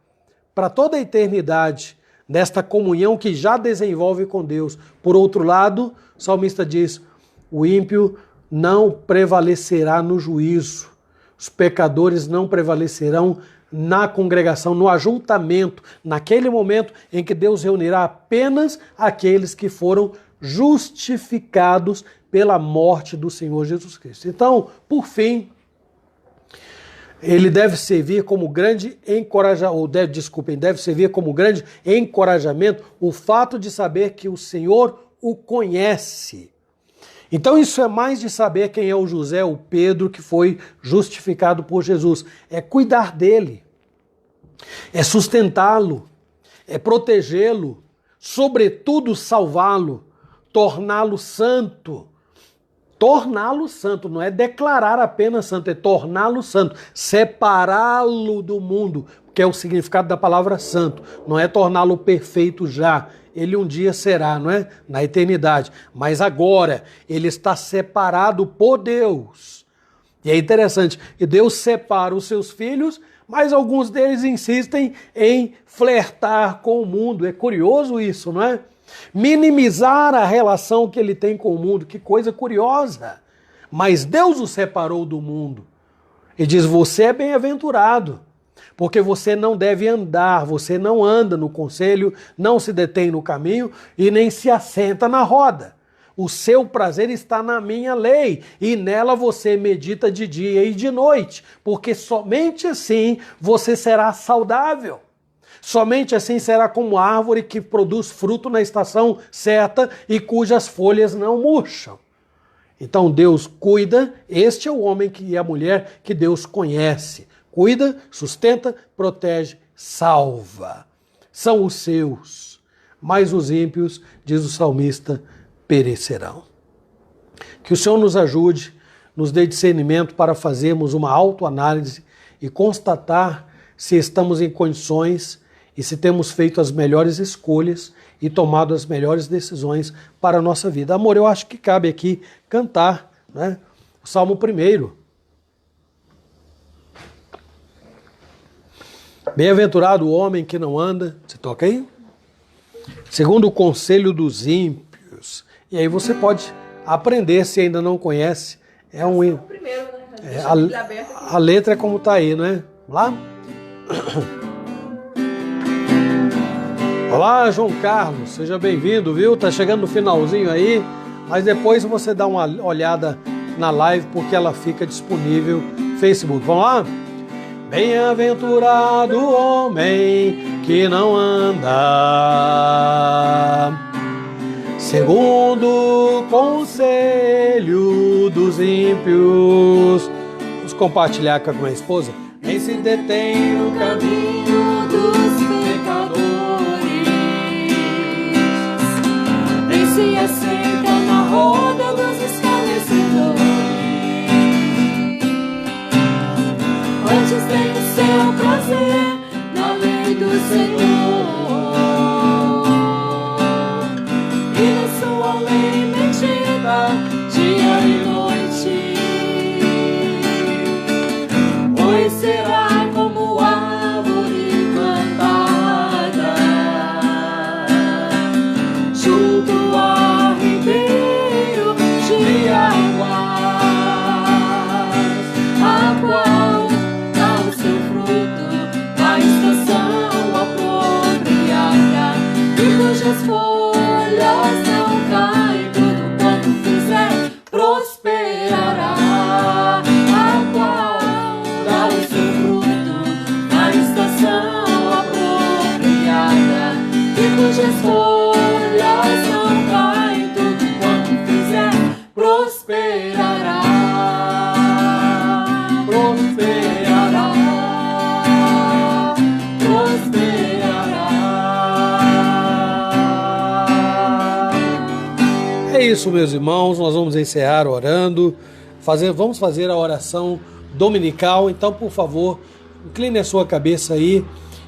para toda a eternidade nesta comunhão que já desenvolve com Deus. Por outro lado, o salmista diz, o ímpio não prevalecerá no juízo, os pecadores não prevalecerão na congregação, no ajuntamento, naquele momento em que Deus reunirá apenas aqueles que foram justificados pela morte do Senhor Jesus Cristo. Então, por fim, ele deve servir como grande deve servir como grande encorajamento o fato de saber que o Senhor o conhece. Então isso é mais de saber quem é o José, o Pedro, que foi justificado por Jesus. É cuidar dele, é sustentá-lo, é protegê-lo, sobretudo salvá-lo, torná-lo santo. Torná-lo santo, não é declarar apenas santo, é torná-lo santo, separá-lo do mundo, que é o significado da palavra santo. Não é torná-lo perfeito já, ele um dia será, não é? Na eternidade. Mas agora, ele está separado por Deus. E é interessante, que Deus separa os seus filhos, mas alguns deles insistem em flertar com o mundo. É curioso isso, não é? Minimizar a relação que ele tem com o mundo, que coisa curiosa. Mas Deus o separou do mundo. E diz, você é bem-aventurado, porque você não deve andar, você não anda no conselho, não se detém no caminho e nem se assenta na roda. O seu prazer está na minha lei e nela você medita de dia e de noite, porque somente assim você será saudável. Somente assim será como árvore que produz fruto na estação certa e cujas folhas não murcham. Então Deus cuida, este é o homem e a mulher que Deus conhece. Cuida, sustenta, protege, salva. São os seus, mas os ímpios, diz o salmista, perecerão. Que o Senhor nos ajude nos dê discernimento para fazermos uma autoanálise e constatar se estamos em condições e se temos feito as melhores escolhas e tomado as melhores decisões para a nossa vida. Amor, eu acho que cabe aqui cantar, né? O Salmo 1. Bem-aventurado o homem que não anda, você toca aí? Segundo o conselho dos ímpios. E aí você pode aprender, se ainda não conhece. É um o primeiro, né? a letra é como está aí, não é? Vamos lá? Olá, João Carlos, seja bem-vindo, viu? Tá chegando no finalzinho aí, mas depois você dá uma olhada na live porque ela fica disponível no Facebook. Vamos lá? Bem-aventurado o homem que não anda segundo o conselho dos ímpios. Vamos compartilhar com a minha esposa. Nem se detém no caminho dos pecadores, nem se assenta na roda dos escarnecedores. Antes tem o seu prazer na lei do Senhor, e na sua lei medita dia e noite. Pois será como árvore plantada junto a ribeiro de águas, a qual dá o seu fruto na estação apropriada, e cujas folhas não caem, tudo quanto fizer prosperará. A qual dá o seu fruto na estação apropriada, e cujas folhas não caem, tudo quanto fizer prosperará. Prosperará, prosperará. É isso, meus irmãos, nós vamos encerrar orando, vamos fazer a oração dominical. Então, por favor, incline a sua cabeça aí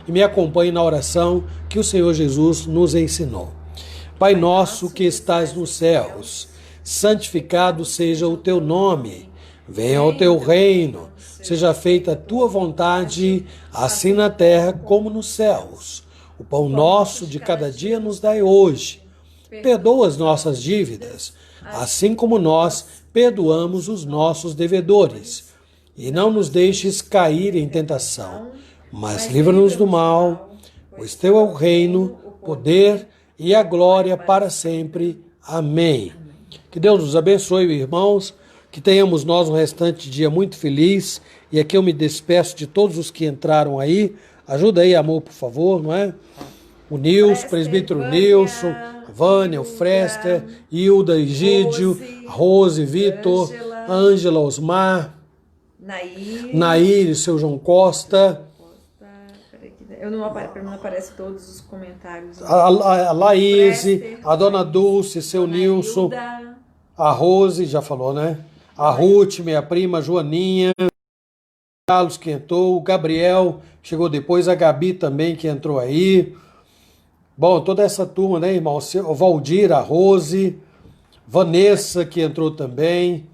e me acompanhe na oração que o Senhor Jesus nos ensinou. Pai nosso que estás nos céus, santificado seja o teu nome, venha o teu reino, seja feita a tua vontade, assim na terra como nos céus. O pão nosso de cada dia nos dai hoje. Perdoa as nossas dívidas, assim como nós perdoamos os nossos devedores. E não nos deixes cair em tentação, mas livra-nos do mal, pois teu é o reino, o poder e a glória para sempre. Amém. Que Deus nos abençoe, irmãos, que tenhamos nós um restante dia muito feliz. E aqui eu me despeço de todos os que entraram aí. Ajuda aí, amor, por favor, não é? O Nilson, presbítero Nilson, Vânia, o Frester, Hilda, Egídio, Rose, Vitor, Ângela, Osmar, Nair, seu João Costa. Não aparece todos os comentários. A Laís, a Dona Dulce, seu Nilson, a Rose, já falou, né? A Ruth, minha prima, Joaninha, Carlos que entrou, o Gabriel chegou depois, a Gabi também que entrou aí. Bom, toda essa turma, né, irmão? O Valdir, a Rose, Vanessa que entrou também.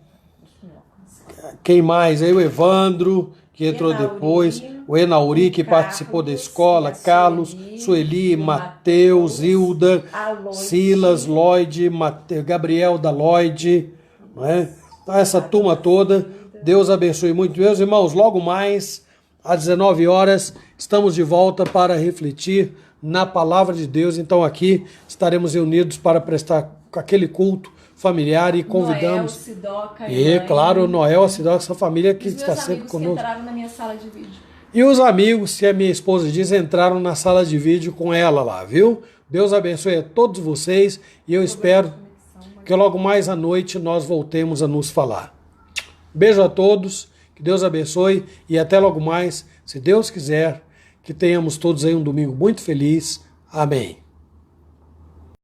Quem mais? Aí o Evandro que entrou depois, o Enauri que participou da escola, Carlos, Sueli, Mateus, Hilda, Silas, Lloyd, Gabriel da Lloyd, não é? Então essa turma toda, Deus abençoe muito. Meus irmãos, logo mais, às 19 horas, estamos de volta para refletir na Palavra de Deus. Então aqui estaremos reunidos para prestar aquele culto familiar e convidamos. Noel, Sidoca, e claro, Noel, a Sidoca, essa família que está sempre conosco. Que entraram na minha sala de vídeo. E os amigos, se a minha esposa diz, entraram na sala de vídeo com ela lá, viu? Deus abençoe a todos vocês e eu espero que logo mais à noite nós voltemos a nos falar. Beijo a todos, que Deus abençoe e até logo mais, se Deus quiser, que tenhamos todos aí um domingo muito feliz. Amém.